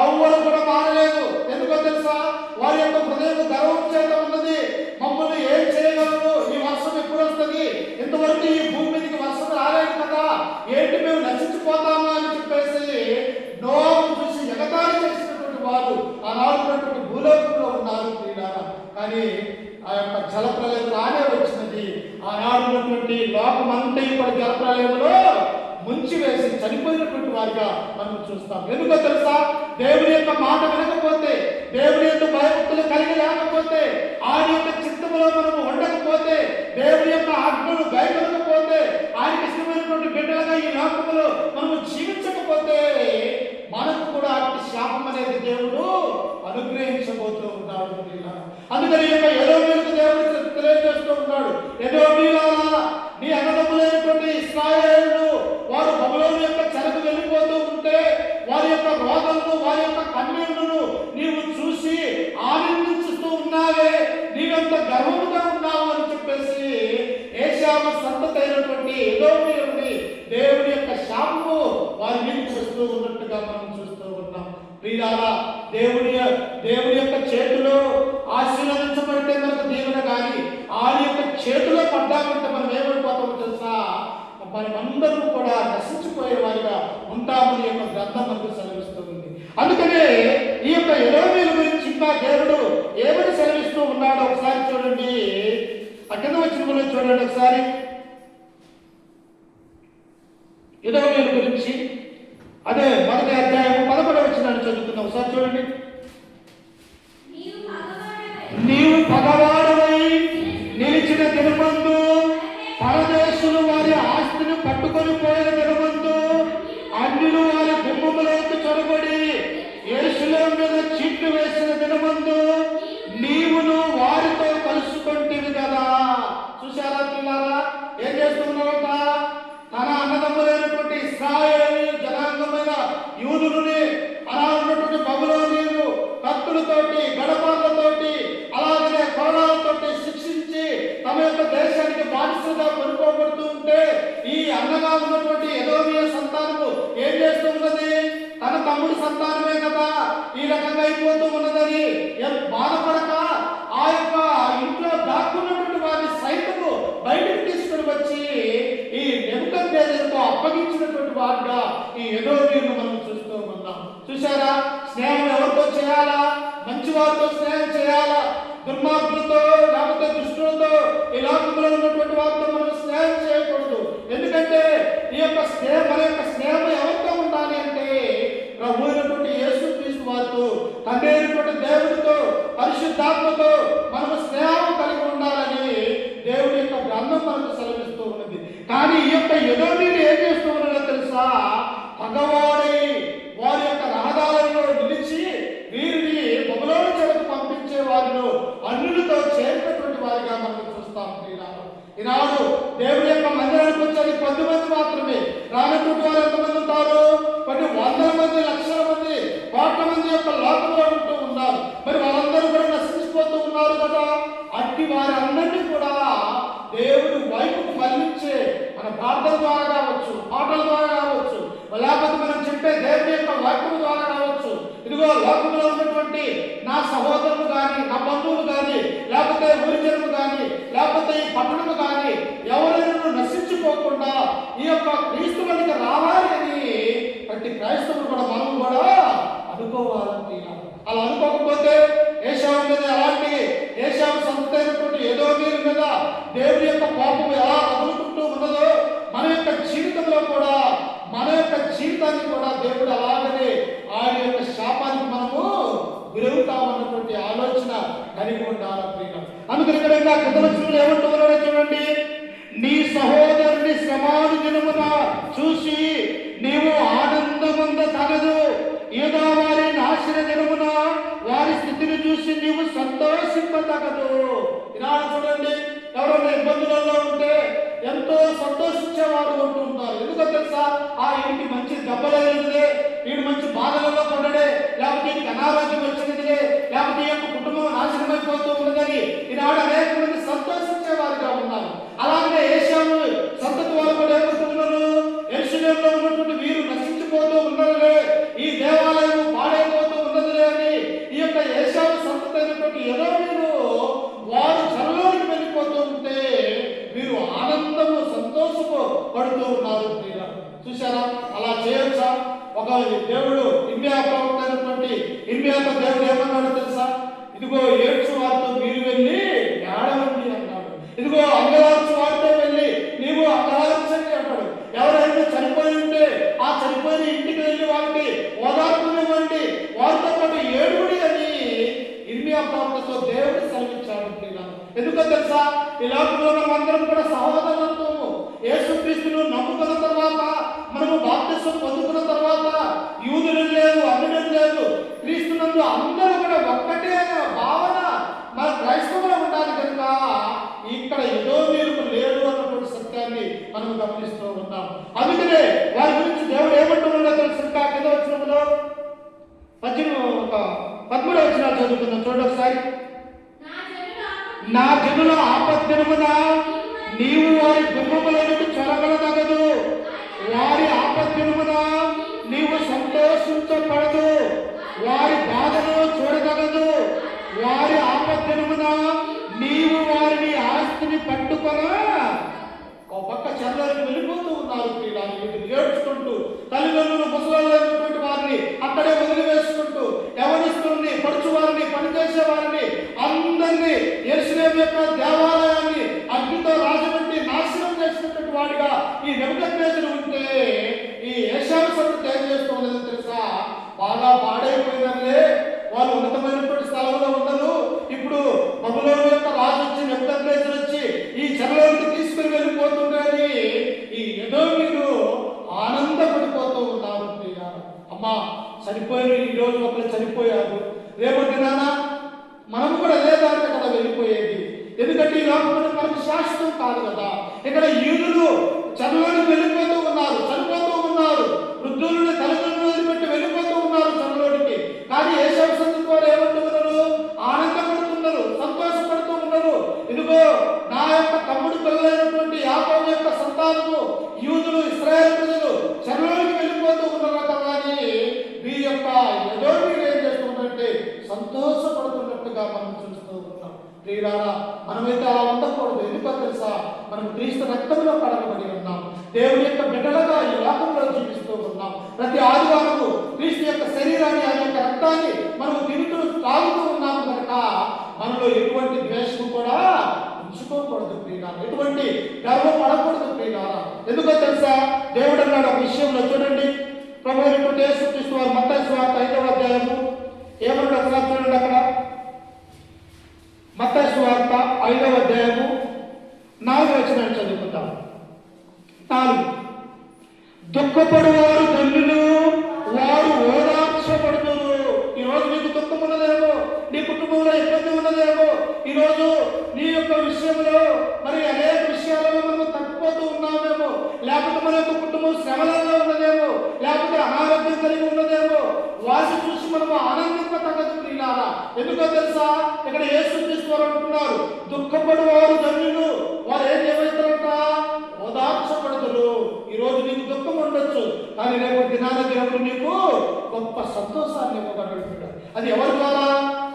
ఎవరు కూడా మారలేదు. ఎందుకో తెలుసా? వారి యొక్క హృదయం గర్వం చేత ఉన్నది. మమ్మల్ని ఏం చేయగలరు? ఈ వర్షం ఎప్పుడు వస్తుంది? ఇంతవరకు ఈ భూమి మీదకి వర్షం రాలేదు కదా, ఏంటి మేము నశించిపోతామా అని చెప్పేసి నోవహును చూసి ఎగతాళి చేసినటువంటి వారు ఆనాడున్నటువంటి భూలోకంలో ఉన్నారు. కానీ ఆ యొక్క జలప్రలయం రానే వచ్చినది. ఆనాడున్నటువంటి లోకమంతా ఇప్పుడు జలప్రలయంలో ముంచి వేసి చనిపోయినటువంటి వారిగా మనం చూస్తాం. ఎందుకో తెలుసా? దేవుని యొక్క మాట వినకపోతే, దేవుని యొక్క భయభక్తులు కలిగి లేకపోతే, ఆయన యొక్క చిత్తములో మనము ఉండకపోతే, దేవుని యొక్క ఆజ్ఞను గైకొనకపోతే, ఆయనకి ఇష్టమైనటువంటి బిడ్డలుగా ఈ లోకములో మనము జీవించకపోతే మనకు కూడా అట్టి శాపం అనేది దేవుడు అనుగ్రహించబోతూ ఉన్నాడు. అందుకని ఎదోమీయులకు దేవుడు తెలియజేస్తూ ఉన్నాడు, ఎదోమీయులారా, నీ అన్నదమ్ములైనటువంటి ఇశ్రాయేలు వారు బబులోను యొక్క చెరకు వెళ్ళిపోతూ ఉంటే వారి యొక్క రోదలను, వారి యొక్క కన్నీళ్లను నీవు చూసి ఆనందించుతూ ఉన్నావే, నీవెంత గర్వముగా ఉన్నావు అని చెప్పేసి ఏశామ సంతతి అయినటువంటి ఎదోమీయులని దేవుడి యొక్క శాపము వారి మీద చూస్తూ ఉన్నట్టుగా మనం చూస్తూ ఉన్నాం. ప్రియులారా, దేవుడి యొక్క చేతిలో ఆశీర్వదించబడితే మనకు దీవెన, కానీ ఆయన యొక్క చేతిలో పడ్డామంటే మనం ఏమైపోతామో తెలుసా? మనమందరూ కూడా నశించిపోయే వారిగా ఉంటామని యొక్క గ్రంథం మనకు సెలవిస్తూ ఉంది. అందుకనే ఈ యొక్క ఎదోమీయుల గురించి ఇంకా దేవుడు ఏమని సెలవిస్తూ ఉన్నాడో ఒకసారి చూడండి. ఆ కింద వచ్చిన చూడండి ఒకసారి. ఎదోమీయుల గురించి అదే 1వ అధ్యాయము 11వ వచనాన్ని చదువుకుందాం. ఒకసారి చూడండి. నీవు పగవాడవై నిలిచిన దినమందు, పరదేశులు వారి ఆస్తిని పట్టుకొని పోయిన దినమందు, అన్యులు వారి గుమ్మములోకి చొరబడి యెరూషలేము మీద చీట్లు వేసిన దినమందు నీవును వారితో కలుసుకుంటేవి కదా. చూసారా? యొక్క దేశానికి బానిసలుగా కొనుక్కోబడుతూ ఉంటే ఈ అన్నగా ఉన్నటువంటి ఎదోమియా సంతానము ఏం చేస్తూ ఉన్నది? తన తమ్ముడి సంతానమే కదా ఈ రకంగా అయిపోతూ ఉన్నదని బాధపడక ఆ యొక్క ఇంట్లో దాక్కున్నటువంటి వారిని సైతము బయటకు తీసుకుని వచ్చి ఈ నెబుకద్నెజరుతో అప్పగించినటువంటి వాడుగా ఈ ఎదోమియాను మనం చూస్తూ ఉన్నాం. చూసారా? స్నేహం ఎవరితో చేయాలా? మంచి వారితో స్నేహం చేయాలా? దుర్మార్గులతో లేకపోతే దుష్టులతో ఈ లోకంలో ఉన్నటువంటి వారితో మనం స్నేహం చేయకూడదు. ఎందుకంటే ఈ యొక్క స్నేహం, మన యొక్క స్నేహం ఎవరితో ఉండాలి అంటే ప్రభు అయినటువంటి యేసుక్రీస్తు వారితో, తండ్రి అయినటువంటి దేవుడితో, పరిశుద్ధాత్మతో మనము స్నేహం కలిగి ఉండాలని దేవుడి యొక్క గ్రంథం మనకు సెలవిస్తూ ఉన్నది. కానీ ఈ యొక్క ఎదోమీయులు ఏం చేస్తూ ఉన్నారో తెలుసా? పగవాడై వారి యొక్క రహదారుల్లో నిలిచి వీరిని బబులోను చెరకు పంపించే వారిలో అన్యులతో చేరినటువంటి వారిగా మనం చూస్తాం. ఈనాడు దేవుడి యొక్క మందిరానికి వచ్చేది 10 మంది మాత్రమే. రానటువంటి వారు ఎంతమంది ఉంటారు? కొన్ని వందల మంది, లక్షల మంది, కోట్ల మంది యొక్క లోకంలో ఉంటూ ఉన్నారు. మరి వాళ్ళందరూ కూడా నశించిపోతూ ఉన్నారు కదా. అట్టి వారి అందరినీ కూడా దేవుడు వైపుకు మళ్ళించే మన ప్రార్థన ద్వారా కావచ్చు, పాటల ద్వారా కావచ్చు, లేకపోతే మనం చెప్పే దేవుడి యొక్క వాక్యం ద్వారా కావచ్చు. ఇదిగో లోకంలో ఉన్నటువంటి నా సహోదరులు కానీ, నా బంధువులు కానీ, లేకపోతే ఊరి జనులు కానీ, లేకపోతే ఈ పట్టణము కానీ ఎవరైనా నశించిపోకుండా ఈ యొక్క క్రీస్తువునికి రావాలి అని ప్రతి క్రైస్తవులు కూడా మనం కూడా అనుకోవాలని. అలా అనుకోకపోతే ఏశావు మీద అలాంటి ఏశావు సంతైనటువంటి ఎదోమీయుల మీద దేవుడి యొక్క కోపం ఎలా రగులుకుంటూ ఉన్నదో మన యొక్క జీవితంలో కూడా, మన యొక్క జీవితాన్ని కూడా దేవుడు అలాగనే ఆయన యొక్క శాపానికి మనము గురవుతామన్నటువంటి ఆలోచన కలిగి ఉండాలి. అందుకని ఇక్కడ కథవచనంలో ఏమంటున్నారో చూడండి. నీ సహోదరుని శ్రమానుదినమున చూసి నీవు ఆనందమంద తగదు, ఏదో వారి నాశన దినమున వారి స్థితిని చూసి నీవు సంతోషింపతగదు. ఈనాడు చూడండి, ఎవరైనా ఇబ్బందులలో ఉంటే ఎంతో సంతోషించేవాడు ఉంటూ ఉంటారు. ఎందుకో తెలుసా? ఆ ఇంటికి మంచి దెబ్బలే, వీడు మంచి బాధలలో పడడే, లేకపోతే ఇంటికి అనారోగ్యం వచ్చినదిలే, లేకపోతే ఈ యొక్క కుటుంబం నాశనం అయిపోతూ ఉన్నదని ఈనాడు అనేక మంది సంతోషించేవారుగా ఉన్నారు. అలాగే ఏశావు సంతతి వారు కూడా ఏమంటున్నారు? యెరూషలేములో ఉన్నటువంటి వీరు నశించిపోతూ ఉన్నారులే, ఈ దేవాలయం పాడైపోతూ ఉన్నదిలే అని ఈ యొక్క ఏశావు సంతతి అయినటువంటి ఎదోమీయులు వారు చెరలోకి వెళ్ళిపోతూ ఉంటే వీరు ఆనందము, సంతోషము పడుతూ ఉన్నారు. చూసారా? అలా చేయొచ్చా? ఒక దేవుడు ఇర్మియా ప్రవక్త అయినటువంటి ఇర్మియాతో దేవుడు ఏమన్నాడు తెలుసా? ఇదిగో ఏడ్చు వారితో మీరు వెళ్ళి ఏడవండి అన్నాడు. ఇదిగో అంగలార్చు వారితో వెళ్ళి నీవు అంగలార్చండి అన్నాడు. ఎవరైనా చనిపోయి ఉంటే ఆ చనిపోయిన ఇంటికి వెళ్ళి వారికి ఓదార్పునివ్వండి, వారితో పాటు ఏడుగుడి అని ఇర్మియా ప్రవక్తతో దేవుడు సెలవిచ్చాడు. ఎందుకో తెలుసా? ఈ లోకంలో మనమందరం కూడా సహోదరత్వము, యేసుక్రీస్తును నమ్ముకున్న తర్వాత, మనము బాప్తిసం పొందుకున్న తర్వాత యూదులు లేదు, అన్యులు లేదు, క్రీస్తునందు అందరూ కూడా ఒక్కటే భావన మన క్రైస్తవులు ఉండాలి కనుక ఇక్కడ ఎదోమీయులకు లేదు అన్నటువంటి సత్యాన్ని మనం గమనిస్తూ ఉన్నాం. అందుకనే వారి గురించి దేవుడు ఏమంటున్నాడో తెలుసు. ఇంకా కింద వచ్చినప్పుడు 13వ వచనం చదువుకుందాం. చూడండి ఒకసారి. నా జనుల ఆపద్దినమున నీవు వారి గుమ్మములకు చొరగలదగదు, వారి ఆపద్దినమున నీవు సంతోషించబడదు, వారి బాధను చూడదగదు, వారి ఆపద్దినమున నీవు వారిని ఆస్తిని పట్టుకొన. ఒక పక్క చెరలోకి వెళ్ళిపోతూ ఉన్నారు ఏడ్చుకుంటూ, తల్లిదండ్రులు ముసలాళ్ళైనటువంటి వారిని అక్కడే వదిలివేసుకుంటూ, యవనస్తుల్ని, పడుచు వారిని, పనిచేసే వారిని అందరినీ యెరూషలేము యొక్క దేవాలయాన్ని అగ్నితో రాజమండ్రి నాశనం చేసినటువంటి వాడిగా ఈ నెబుకద్నెజరు ఉంటే ఈ ఏశావు సంతతి ఏం చేస్తున్నది తెలుసా? బాగా పాడైపోయినట్లే, వాళ్ళు ఉన్నతమైనటువంటి స్థలంలో ఉండరు. ఇప్పుడు బబులోను యొక్క రాజు వచ్చి, నెబుకద్నెజరు వచ్చి ఈ చెరలోకి తీసుకుని వెళ్ళిపోతుందని ఈ ఎదోమీయులు ఆనందపడిపోతూ ఉన్నారు. అమ్మా చనిపోయిన ఈ రోజు ఒకరు చనిపోయారు, రేపటి నానా మనం కూడా లేదంటే కదా వెళ్ళిపోయేది. ఎందుకంటే ఈ లోకంలో మనకు శాశ్వతం కాదు కదా. ఇక్కడ యూదులు చెరలోకి వెళ్ళిపోతూ ఉన్నారు, చనిపోతూ ఉన్నారు, వృద్ధులను తల్లిదండ్రులు వదిలిపెట్టి వెళ్ళిపోతూ ఉన్నారు చెరలోనికి. కానీ ఏశావు సంతతి వారు ఏమంటున్నారు? ఆనందపడుతున్నారు, సంతోషపడుతూ ఉన్నారు. ఇదిగో నా యొక్క తమ్ముడు పిల్లలైనటువంటి యాకోబు యొక్క సంతానము యూదులు ఇశ్రాయేలు ప్రజలు చెరలోకి వెళ్ళిపోతూ ఉన్నారట. కానీ వీరి యొక్క ఎదోమీయులు ఏం చేస్తున్నారంటే సంతోషపడుతున్నట్టుగా మనం చూస్తూ ఉన్నాం. ప్రియులారా, మనమైతే అలా ఉండకూడదు. ఎందుకో తెలుసా? మనం క్రీస్తు రక్తంలో కడగబడి ఉన్నాం. దేవుని యొక్క బిడ్డలుగా ఈ లోకంలో జీవిస్తూ ఉన్నాం. ప్రతి ఆదివారము క్రీస్తు యొక్క శరీరాన్ని, ఆ యొక్క రక్తాన్ని మనం తిరుగుతూ తాగుతూ ఉన్నాము కనుక మనలో ఎటువంటి ద్వేషము కూడా ఉంచుకోకూడదు ప్రియులారా, ఎటువంటి గర్వపడకూడదు ప్రియులారా. ఎందుకో తెలుసా? దేవుడు అన్నాడు ఒక విషయంలో, చూడండి, ప్రభువైనటువంటి యేసుక్రీస్తు వారు మత్తయి సువార్త 5వ అధ్యాయము ఏమన్నాడు ఒకసారి చూడండి. అక్కడ మత్తయి సువార్త 5వ అధ్యాయము 4వ వచనాన్ని చదువుకుందాం. 4 దుఃఖపడువారు ధన్యులు, వారు ఓదార్చబడుదురు. ఈరోజు నీకు దుఃఖం ఉన్నదేమో, నీ కుటుంబంలో ఇబ్బంది ఉన్నదేమో, ఈరోజు నీ యొక్క విషయంలో మరి అనేక విషయాలలో మనం తప్పిపోతూ ఉన్నామేమో, లేకపోతే మన యొక్క కుటుంబం శ్రమలలో ఉన్నదేమో, లేకపోతే అనారోగ్యం కలిగి ఉన్నదేమో, వారిని చూసి మనం ఆనందింపతగ్గదు ప్రియులారా. ఎందుకో తెలుసా? ఇక్కడ యేసుక్రీస్తు వారు అంటున్నారు, దుఃఖపడువారు ధన్యులు, వారు ఏం ఏమవుతారంట? ఓదార్చబడుదురు. ఈరోజు నీకు దుఃఖం ఉండొచ్చు, కానీ రేపు దినాన దేవుడు నీకు గొప్ప సంతోషాన్ని ఇవ్వగలుగుతాడు. అది ఎవరి ద్వారా?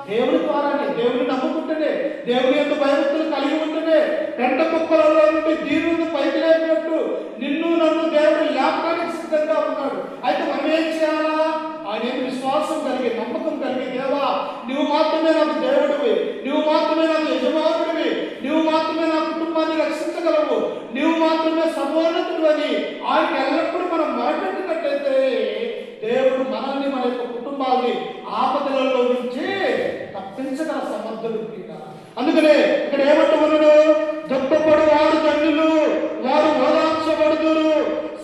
దేవుని ద్వారానే. దేవుని నమ్ముకుంటేనే, దేవుని యొక్క భయభక్తులు కలిగి ఉంటేనే, పెంట కుక్కలలో నుండి దీనుని పైకి లేపినట్టు నిన్ను నన్ను దేవుడు లేపడానికి సిద్ధంగా ఉన్నాడు. అయితే మనం ఏం చేయాలా? ఆయన విశ్వాసం కలిగి, నమ్మకం కలిగి, దేవా నువ్వు మాత్రమే నాకు దేవుడివి, నువ్వు మాత్రమే నాకు యజమానుడివి, నువ్వు మాత్రమే నా కుటుంబాన్ని రక్షించగలవు, నువ్వు మాత్రమే సర్వోన్నతుడు అని ఆయనకి ఎల్లప్పుడూ మనం మొరపెట్టినట్టయితే దేవుడు మనల్ని, మన యొక్క కుటుంబాన్ని ఆపదలలో నుంచి తప్పించగల సమర్థుడు. అందుకనే ఇక్కడ ఏమంటూ ఉన్నాడు? దుఃఖపడు వారు ధన్యులు, వారు ఓదార్చబడుదురు.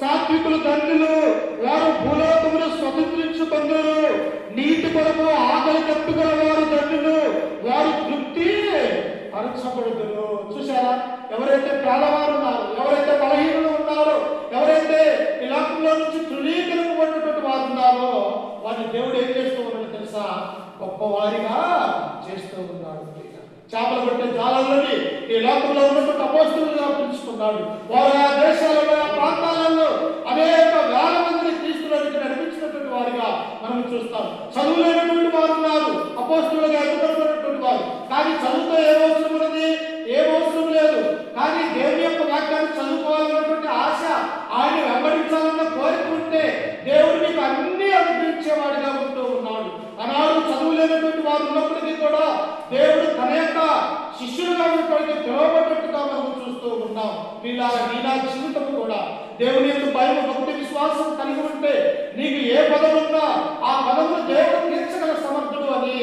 సాత్వికులు ధన్యులు, వారు భూలోకమును స్వతంత్రించుకొందురు. నీతి కొరకు ఆకలి తప్పుగల వారు ధన్యులు, వారు తృప్తి పరచబడుదురు. చూసారా? ఎవరైతే పేదవారు ఉన్నారు, ఎవరైతే బలహీనులు ఉన్నారో, ఎవరైతే ఈ లోకంలో నుంచి తృణీకరింపబడినటువంటి వారు ఉన్నారో, వారిని దేవుడు ఏం చేస్తూ ఉన్నాడు తెలుసా? గొప్పవారిగా చేస్తూ ఉన్నాడు. చేపలు పట్టే జాలలోని ఈ లోకంలో ఉన్నటువంటి అపోస్తలుగా పిలుచుకున్నాడు. వారు ఆ దేశాలలో, ఆ ప్రాంతాలలో అనేక వేల మందిని క్రీస్తులోనికి నడిపించినటువంటి వారిగా మనం చూస్తాం. చదువులేనటువంటి వారు ఉన్నారు, అపోస్తలుగా ఎదుర్కొన్నటువంటి వారు. కానీ చదువుతో ఏం అవసరం ఉన్నది? ఏం అవసరం లేదు. కానీ దేవుని యొక్క వాక్యాన్ని చదువుకోవాలన్నటువంటి ఆశ, ఆయన వెంబడించాలన్న కోరిక ఉంటే దేవుడు నీకు అన్ని అనుగ్రహించేవాడిగా ఉంటూ ఉన్నాడు. ఆనాడు చదువు లేనటువంటి వారు ఉన్నప్పటికీ కూడా దేవుడు తన యొక్క శిష్యులుగా ఉన్నటువంటి పిలువబడ్డట్టుగా మనం చూస్తూ ఉన్నాం. వీళ్ళ నా జీవితం కూడా దేవుని యొక్క భయం, భక్తి, విశ్వాసం కలిగి ఉంటే నీకు ఏ పదం ఉన్నా ఆ పదమును దేవుడు తీర్చగల సమర్థుడు అని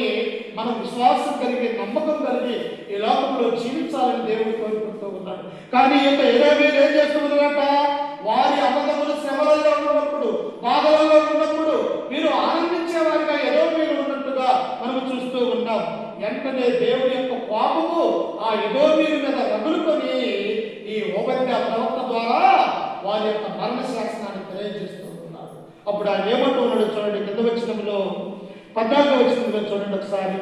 మనం విశ్వాసం కలిగి, నమ్మకం కలిగి ఈ లోకంలో జీవించాలని దేవుడు కోరుకుంటూ ఉన్నాడు. కానీ ఈ యొక్క 20,000 ఏం చేస్తున్నారట? వారి అబద్ధములు శ్రమలలో ఉన్నప్పుడు, బాధలలో ఉన్నప్పుడు మీరు ఆనందించే వారిగా ఏదో మీరు ఉన్నట్టుగా మనం చూస్తూ ఉన్నాం. వెంటనే దేవుని యొక్క కోపము ఆ ఎదోమీయుల మీద రగులుకొని ఈ ఓబద్యా ప్రవక్త ద్వారా వారి యొక్క మరణ శాసనాన్ని తెలియజేస్తూ ఉన్నారు. అప్పుడు ఆయన ఏమంటూ ఉన్నాడు చూడండి, కింద వచనంలో 14వ వచనంలో చూడండి ఒకసారి.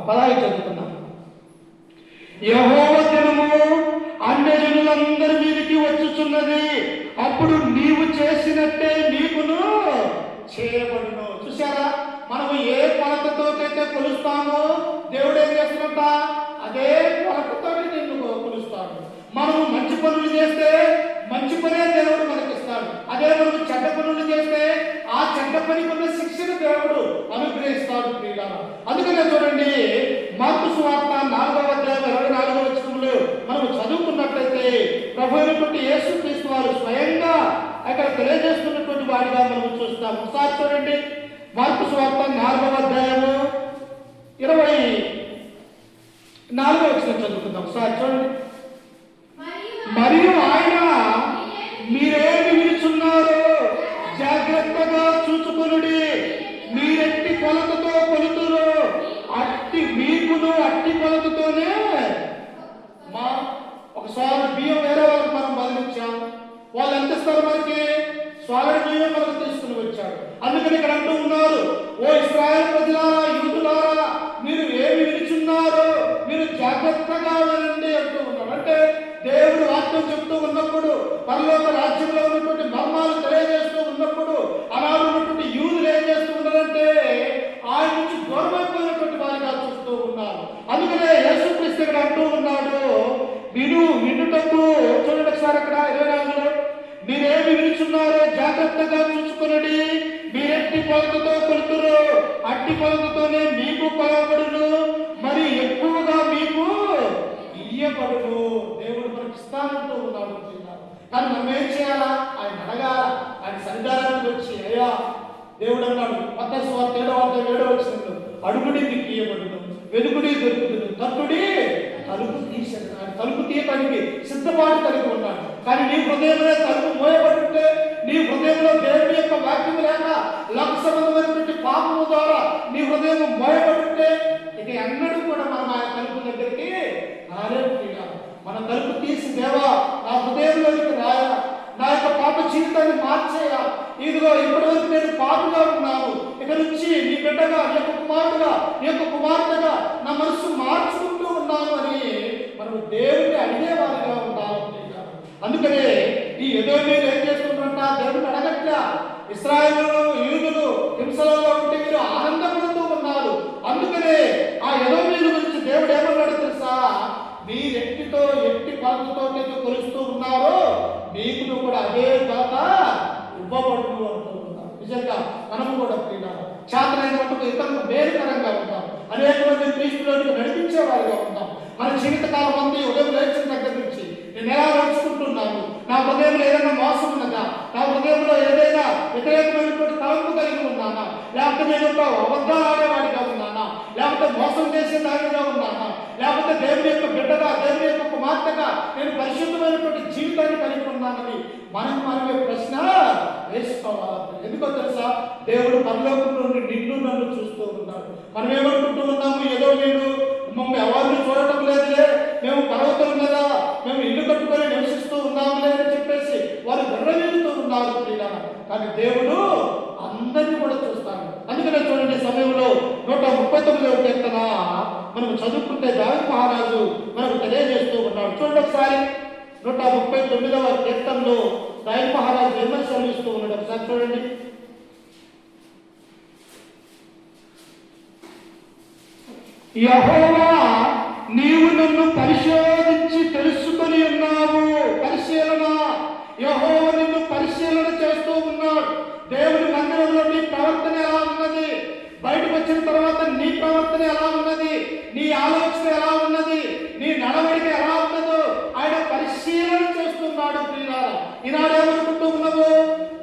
15 చదువుతున్నాం. యెహోవా దినము అన్యజనులందరి మీదికి వచ్చుచున్నది, అప్పుడు నీవు చేసినట్టే నీకును చేయబడును. చూసారా? మనము ఏ కొలతతోటైతే కొలుస్తామో దేవుడు ఏం చేస్తున్నట్ట? అదే కొలతతో నిన్ను కొలుస్తాడు. మనము మంచి పనులు చేస్తే మంచి పనే దేవుడు మనకిస్తాడు. అదే మనము చెడ్డ పనులు చేస్తే ఆ చెడ్డ పనికి ఉన్న శిక్షను దేవుడు అనుగ్రహిస్తాడు ప్రియులారా. అందుకనే చూడండి, మార్కు సువార్త 4వ అధ్యాయం 24వ వచనంలో మనం చదువుకున్నట్లయితే ప్రభువైనటువంటి యేసుక్రీస్తు వారు స్వయంగా అక్కడ తెలియజేస్తున్నటువంటి వాడిగా మనం చూస్తాం. ఒకసారి చూడండి, మార్కు సువార్త 4వ అధ్యాయము 24వ వచనం చదువుకుందాం. ఒకసారి చూడండి. మరియు ఆయన మీరేమి విలుచున్నారో జాగ్రత్తగా చూసుకొనుడి, మీరెట్టి కొలతతో కొలుతురు, అట్టి మీకును అట్టి కొలతతోనే. ఒక సోదరు బియ్యం వేరే వాళ్ళకి మనం బదిలించాం, వాళ్ళు ఎంత ఇస్తారు మనకి? స్వాగత బియ్యం మనకు తీసుకుని వచ్చాడు. అందుకని ఇక్కడ అంటూ ఉన్నారు, ఓ ఇశ్రాయేలు ప్రజలారా, యూదులారా, మీరు ఏమి విలుచున్నారో మీరు జాగ్రత్తగా వాక్యం చెప్తూ ఉన్నప్పుడు, పరలోక రాజ్యంలో ఉన్నటువంటి మర్మాలు తెలియజేస్తూ ఉన్నప్పుడు, అలాగే ఉన్నటువంటి యూదులు ఏం చేస్తూ ఉన్నారంటే ఆయన నుంచి దూరమైపోయినటువంటి వారిగా చూస్తూ ఉన్నారు. అందుకనే యేసుక్రీస్తు ఇక్కడ అంటూ ఉన్నాడు, వినుటకు చూడండి ఒకసారి అక్కడ 24లో, మీరేమి వినుచున్నారో జాగ్రత్తగా చూసుకునండి. మీరెట్టి కొలతతో కొలుతురు, అట్టి కొలతతోనే మీకు కొలవబడును, మరి ఎక్కువగా మీకు ఇయ్యబడును. దేవుడు మనకి ఇస్తానంటూ ఉన్నాడు. కానీ మనం ఏం చేయాలా? ఆయన అడగాల. ఆయన సన్నిధానానికి వచ్చి, అయ్యా దేవుడు అన్నాడు మత్తయి సువార్త 7:7 అడుగుడి మీకు ఇయ్యబడును, వెలుగుడి దొరుకుతుంది, తట్టుడి తలుపు తీసాడు. ఆయన తలుపు తీయటానికి సిద్ధపాటు కలిగి ఉన్నాడు. కానీ నీ హృదయంలో తలుపు మోయబడుంటే, నీ హృదయంలో దేవుని యొక్క వాక్యం లేక లక్ష సంబంధమైనటువంటి పాపము ద్వారా నీ హృదయం మోయబడుంటే, ఇక ఎన్నడూ కూడా మనం ఆయన తలుపు దగ్గరికి రాలేము. మన తలుపు తీసి, దేవా నా హృదయంలోనికి రాయా, నా యొక్క పాప జీవితాన్ని మార్చేయా, ఇదిగో ఇప్పటివరకు నేను పాపగా ఉన్నాను, ఇక నుంచి నీ బిడ్డగా, నీ యొక్క కుమారుడుగా, నీ యొక్క కుమార్తెగా నా మనసు మార్చుకుంటూ ఉన్నాను అని మనం దేవుడిని అడిగేవారిగా ఉండాలి. అందుకనే ఈ ఎదోమీయులు ఏం చేస్తుంటారంట? దేవుడిని అడగట్లా. ఇశ్రాయేలు యూదులు హింసలలో ఉంటే మీరు ఆనందపడుతూ ఉన్నారు. అందుకనే ఆ ఎదోమీయుల గురించి దేవుడు ఏమన్నాడు తెలుసా? మీరెట్టితో ఎట్టి కొలతతో కొలుస్తూ ఉన్నారో మీకు కూడా అదే కొలత ఇవ్వబడును అంటూ ఉన్నారు. నిజంగా మనము కూడా ప్రియులారా చేతనైన మట్టుకు ఇతరులకు మేలుకరంగా ఉంటాం, అనేక మంది క్రీస్తులోకి నడిపించే వారిగా ఉంటాం. మన జీవితకాలం మంది ఉదయం లేచిన దగ్గర నుంచి నేను ఎలా నడుచుకుంటున్నాను, నా హృదయంలో ఏదైనా మోసం ఉన్నదా, నా హృదయంలో ఏదైనా వ్యతిరేకమైనటువంటి తలంపు కలిగి ఉన్నానా, లేకపోతే నేను ఒక అబద్ధాలు ఆడేవాడిగా ఉన్నానా, లేకపోతే మోసం చేసే దానిగా ఉన్నానా, లేకపోతే దేవుని యొక్క బిడ్డగా, దేవుని యొక్క కుమార్తెగా నేను పరిశుద్ధమైనటువంటి జీవితాన్ని కలిగి ఉన్నానని మనమే ప్రశ్న వేసుకోవాలి. ఎందుకో తెలుసా? దేవుడు పరలోకం నుండి నిన్ను నన్ను చూస్తూ ఉన్నాడు. మనం ఏమనుకుంటూ ఉన్నాము? ఏదో వీడు మమ్మల్ని ఎవరిని చూడటం లేదులే, మేము పర్వతం కదా, మేము ఇల్లు కట్టుకొని నివసిస్తూ ఉన్నాములే అని చెప్పేసి వారు గర్వవీరుతూ ఉన్నారు ప్రియులారా. కానీ దేవుడు అందరినీ కూడా చూస్తాడు. అందుకనే చూడండి, సమయంలో 139వ కీర్తన మనం చదువుకుంటే దావీదు మహారాజు మనకు తెలియజేస్తూ ఉన్నాడు. చూడండి ఒకసారి 139వ కీర్తనలో దావీదు మహారాజు ఏమని సెలవిస్తూ ఉన్నాడు ఒకసారి చూడండి. యెహోవా, నీవు నన్ను పరిశోధించి తెలుసుకొని ఉన్నావు. పరిశీలన, యెహోవా నిన్ను పరిశీలన చేస్తూ ఉన్నాడు. దేవుని మందిరంలో నీ ప్రవర్తన ఎలా ఉన్నది, బయటకు వచ్చిన తర్వాత నీ ప్రవర్తన ఎలా ఉన్నది, నీ ఆలోచన ఎలా ఉన్నది, నీ నడవడిక ఎలా ఉన్నదో ఆయన పరిశీలన చేస్తున్నాడు. ప్రియులారా, ఈనాడు ఏమనుకుంటూ ఉన్నాము?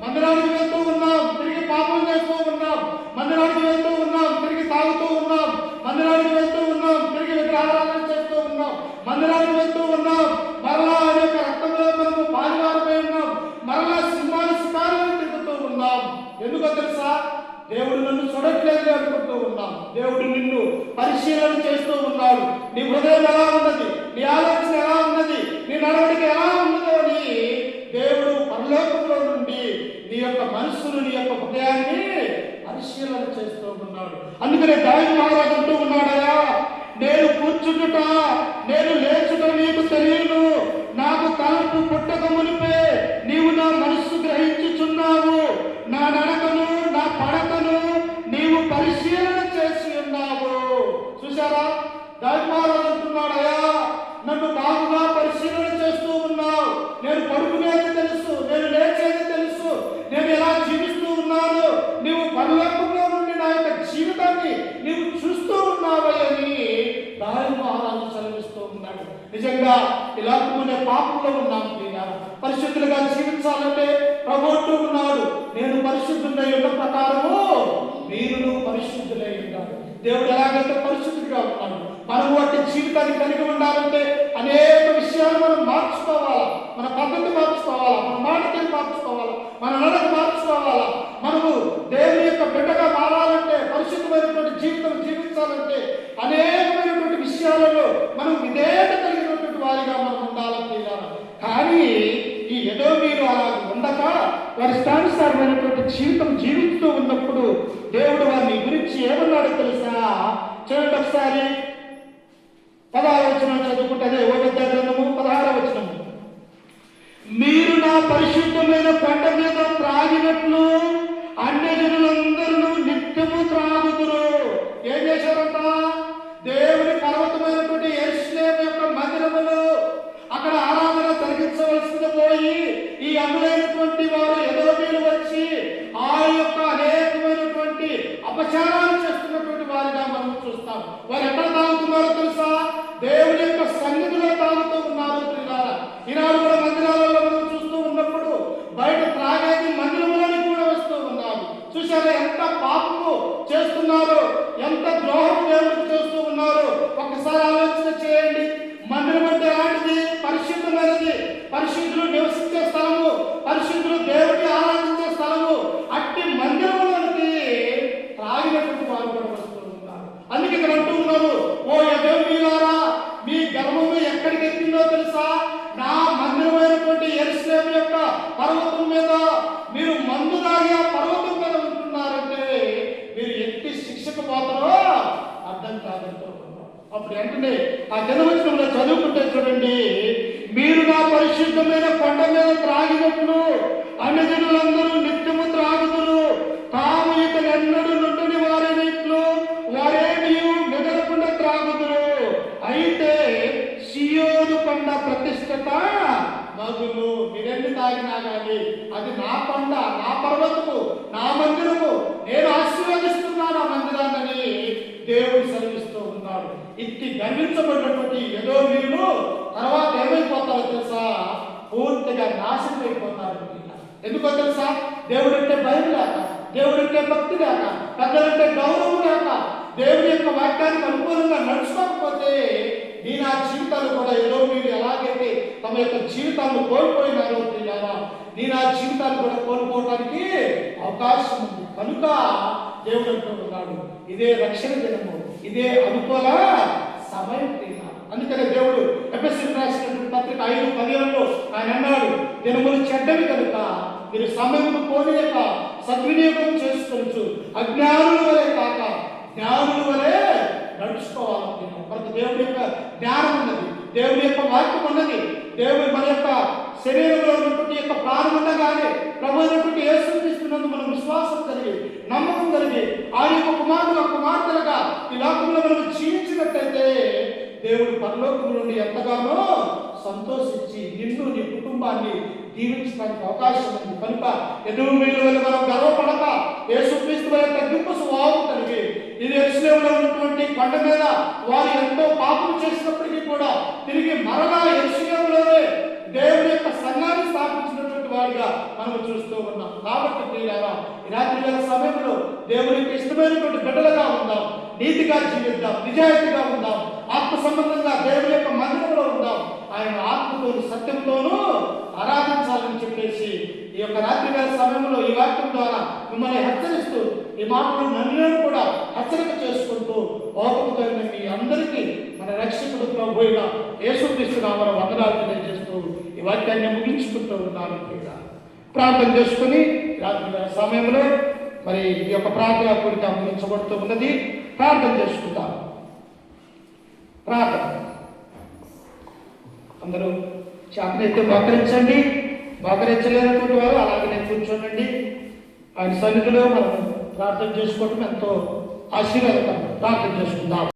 మందిరానికి వెళ్తూ ఉన్నాం, తిరిగి పాపం చేస్తూ ఉన్నాం, మందిరానికి వెళ్తూ ఉన్నాం, తిరిగి తాగుతూ ఉన్నాం, మందిరానికి వెళ్తూ ఉన్నాం, తిరిగి విగ్రహారాధన చేస్తూ ఉన్నాం, మందిరానికి వెళ్తూ ఉన్నాం, మరలా ఆయన యొక్క రక్తంలో మనము పాలువారమై ఉన్నాం, మరలా సింహాలు శిఖాలను తిరుగుతూ ఉన్నాం. ఎందుకో తెలుసా? దేవుడు నన్ను చూడట్లేదు అనుకుంటూ ఉన్నాం. దేవుడు నిన్ను పరిశీలన చేస్తూ ఉన్నాడు. నీ హృదయం ఎలా ఉన్నది, నీ ఆలోచన ఎలా ఉన్నది, నీ నడవడిక ఎలా ఉన్నదో అని దేవుడు పరలోకంలో నుండి నీ యొక్క మనస్సును, నీ యొక్క హృదయాన్ని పరిశీలన చేస్తూ ఉన్నాడు. అందుకనే దావీదు మహారాజు అంటూ ఉన్నాడయా, నేను కూర్చుంటుట, నేను లేచుట నీకు తెలియను, నాకు తలంపు పుట్టక మునిపే నీవు నా మనస్సు గ్రహించుచున్నావు, నా నడకను నా పడకను నీవు పరిశీలన చేసి ఉన్నావు. చూసారా? దావీదు మహారాజు అంటున్నాడయా, నన్ను బాగుగా పరిశీలన చేస్తూ ఉన్నావు. నేను పడుకునేది తెలుసు, నేను లేచేది తెలుసు, నేను ఎలా జీవిస్తూ ఉన్నాను, నీవు పరలోకంలో నుండి నా యొక్క జీవితాన్ని నీవు చూస్తూ ఉన్నావని దావీదు మహారాజు సెలవిస్తూ ఉన్నాడు. నిజంగా ఇలాంటి పాపంలో ఉన్నాం. పరిశుద్ధులుగా జీవించాలంటే ప్రభు అంటూ ఉన్నాడు, నేను పరిశుద్ధులై ఉన్న ప్రకారము మీరు పరిశుద్ధులై ఉంటారు. దేవుడు ఎలాగైతే పరిశుద్ధుడిగా ఉన్నాడు, మనం వాటి జీవితాన్ని కలిగి ఉండాలంటే అనేక విషయాలు మనం మార్చుకోవాలా, మన పద్ధతి మార్చుకోవాలా, మన మాటలు మార్చుకోవాలా, మన నడక మార్చుకోవాలా. మనము దేవుని యొక్క బిడ్డగా మారాలంటే, పరిశుద్ధమైనటువంటి జీవితం జీవించాలంటే అనేకమైనటువంటి విషయాలలో మనం విధేయత కలిగినటువంటి వారిగా మనం ఉండాలని. కానీ ఈ ఎదోమీయులు అలా ఉండక వారి ఇష్టానుసారమైనటువంటి జీవితం జీవిస్తూ ఉన్నప్పుడు దేవుడు వారిని గురించి ఏమన్నాడో తెలుసా? చూడండి ఒకసారి 16వ వచనం చదువుకుంటే, అదే ఓబద్య గ్రంథము 16వ వచనము. సన్నిధిలో తాగుతూ ఉన్నారు ప్రియులారా. ఈనాడు కూడా మందిరాలలో మనం చూస్తూ ఉన్నప్పుడు బయట త్రాగేది మందిరంలోని కూడా వస్తూ ఉన్నారు. చూసారా ఎంత పాపము చేస్తున్నారు, ఎంత ద్రోహం దేవుడికి చేస్తూ ఉన్నారు. ఒక్కసారి ఆలోచన చేయండి. మందిరం అంటే ఎలాంటిది? పరిశుద్ధమైనది, పరిశుద్ధులు నివసించే స్థలము, పరిశుద్ధులు దేవుడిని ఆరాధించే స్థలము. అట్టి మందిరంలోనికి త్రాగినటువంటి వారు కూడా వస్తూ ఉన్నారు. అందుకే ఇక్కడ అంటూ ఉన్నారు, ఓ యెహోవీయులారా, మీ గర్వము ఎక్కడికి ఎక్కిందో తెలుసా? నా మందిరమైనటువంటి యెరూషలేము యొక్క పర్వతం మీద మీరు మందు తాగి ఆ పర్వతం మీద ఉంటున్నారంటే మీరు ఎట్టి శిక్షకు పోతారో అర్థం కాదంటూ ఉన్నారు. అప్పుడు వెంటనే ఆ జనవచనంలో చదువుకుంటే చూడండి, మీరు నా పరిశుద్ధమైన కొండ మీద త్రాగినప్పుడు అన్యజనులందరూ నిత్యము త్రాగుదురు, తాము ఇక ఎన్నడూ నుండని వారిలో వారేమీ మిగలకుండా త్రాగుదురు. అయితే సియోను కొండ ప్రతిష్టత మగులు. మీరెన్ని తాగినా కానీ అది నా కొండ, నా పర్వతము, నా మందిరము, నేను ఆశీర్వదిస్తున్నాను ఆ మందిరాన్ని దేవుడు సెలవిస్తూ ఉన్నాడు. ఇట్టి గర్వించబడినటువంటి ఎదోమీయులు తర్వాత ఏమైపోతారో తెలుసా? పూర్తిగా నాశనం అయిపోతారు. ఎందుకో తెలుసా? దేవుడంటే భయం లేక, దేవుడంటే భక్తి లేక, పెద్దలంటే గౌరవం లేక, దేవుడి యొక్క వాక్యానికి అనుకూలంగా నడుచుకోకపోతే నీ నా జీవితాలు కూడా ఏదో మీరు ఎలాగైతే తమ యొక్క జీవితాలను కోల్పోయినారో తెలియాలా, నీ నా జీవితాలు కూడా కోల్పోవడానికి అవకాశం ఉంది. కనుక దేవుడు అంటూ ఉన్నాడు, ఇదే రక్షణ దినము, ఇదే అనుకూల సమయం. అందుకనే దేవుడు ఎఫెసీయులకు రాసినటువంటి పత్రిక 5:17 ఆయన అన్నాడు, దినములు చెడ్డవి కనుక మీరు సమయము పోనీయక సద్వినియోగం చేసుకోవచ్చు, అజ్ఞానుల వలె కాక జ్ఞానుల వలె నడుచుకోవాలి. మనకు దేవుడి యొక్క జ్ఞానం ఉన్నది, దేవుడి యొక్క వాక్యం ఉన్నది. దేవుడి మన యొక్క శరీరంలో ఉన్నటువంటి యొక్క ప్రాణం ఉండగానే ప్రభు అయినటువంటి యేసుక్రీస్తునందు మనం విశ్వాసం కలిగి, నమ్మకం కలిగి ఆయన యొక్క కుమారుడు కుమార్తెలుగా ఈ లోకంలో మనం జీవించినట్లయితే దేవుడు పరలోకం నుండి ఎంతగానో సంతోషించి నిన్ను నీ కుటుంబాన్ని దీవించడానికి అవకాశం ఉంది. కనుక ఎదోమీయుల వల్ల మనం గర్వపడక యేసుక్రీస్తు వల్ల తగ్గింపు స్వభావం కలిగి ఇది యెరూషలేములో ఉన్నటువంటి కొండ మీద వారు ఎంతో పాపం చేసినప్పటికీ కూడా తిరిగి మరలా యెరూషలేములోనే దేవుని యొక్క సంఘాన్ని స్థాపించినటువంటి వాడిగా మనం చూస్తూ ఉన్నాం. కాబట్టి ప్రియులారా, ఈ రాత్రి వేళ సమయంలో దేవునికి ఇష్టమైనటువంటి బిడ్డలుగా ఉందాం, నీతిగా జీవిద్దాం, నిజాయితీగా ఉందాం, ఆత్మ సంబంధంగా దేవుని యొక్క మందిరంలో ఉందాం, ఆయన ఆత్మతోను సత్యంతోనూ ఆరాధించాలని చెప్పేసి ఈ యొక్క రాత్రి వేళ సమయంలో ఈ వాక్యం ద్వారా మిమ్మల్ని హెచ్చరిస్తూ ఈ మాటలు నన్ను కూడా హెచ్చరిక చేసుకుంటూ ఓపికతో మీ అందరికీ మన రక్షకుడు ప్రభు అయిన యేసుక్రీస్తు నామమున వందనాలు తెలియజేస్తూ ఈ వాక్యాన్ని ముగించుకుంటూ ఉన్నాను. ప్రార్థన చేసుకుని రాత్రి వేళ సమయంలో మరి ఈ యొక్క ప్రార్థన కూడిక ముగించబడుతూ ఉన్నది. ప్రార్థన చేసుకుంటాం. ప్రార్థన అందరూ చేతనైతే మోకరించండి, మోకరించలేనటువంటి వారు అలాగనే కూర్చోండి. ఆయన సన్నిధిలో మనం ప్రార్థన చేసుకోవడం ఎంతో ఆశీర్వాదకరం. ప్రార్థన చేసుకుందాం.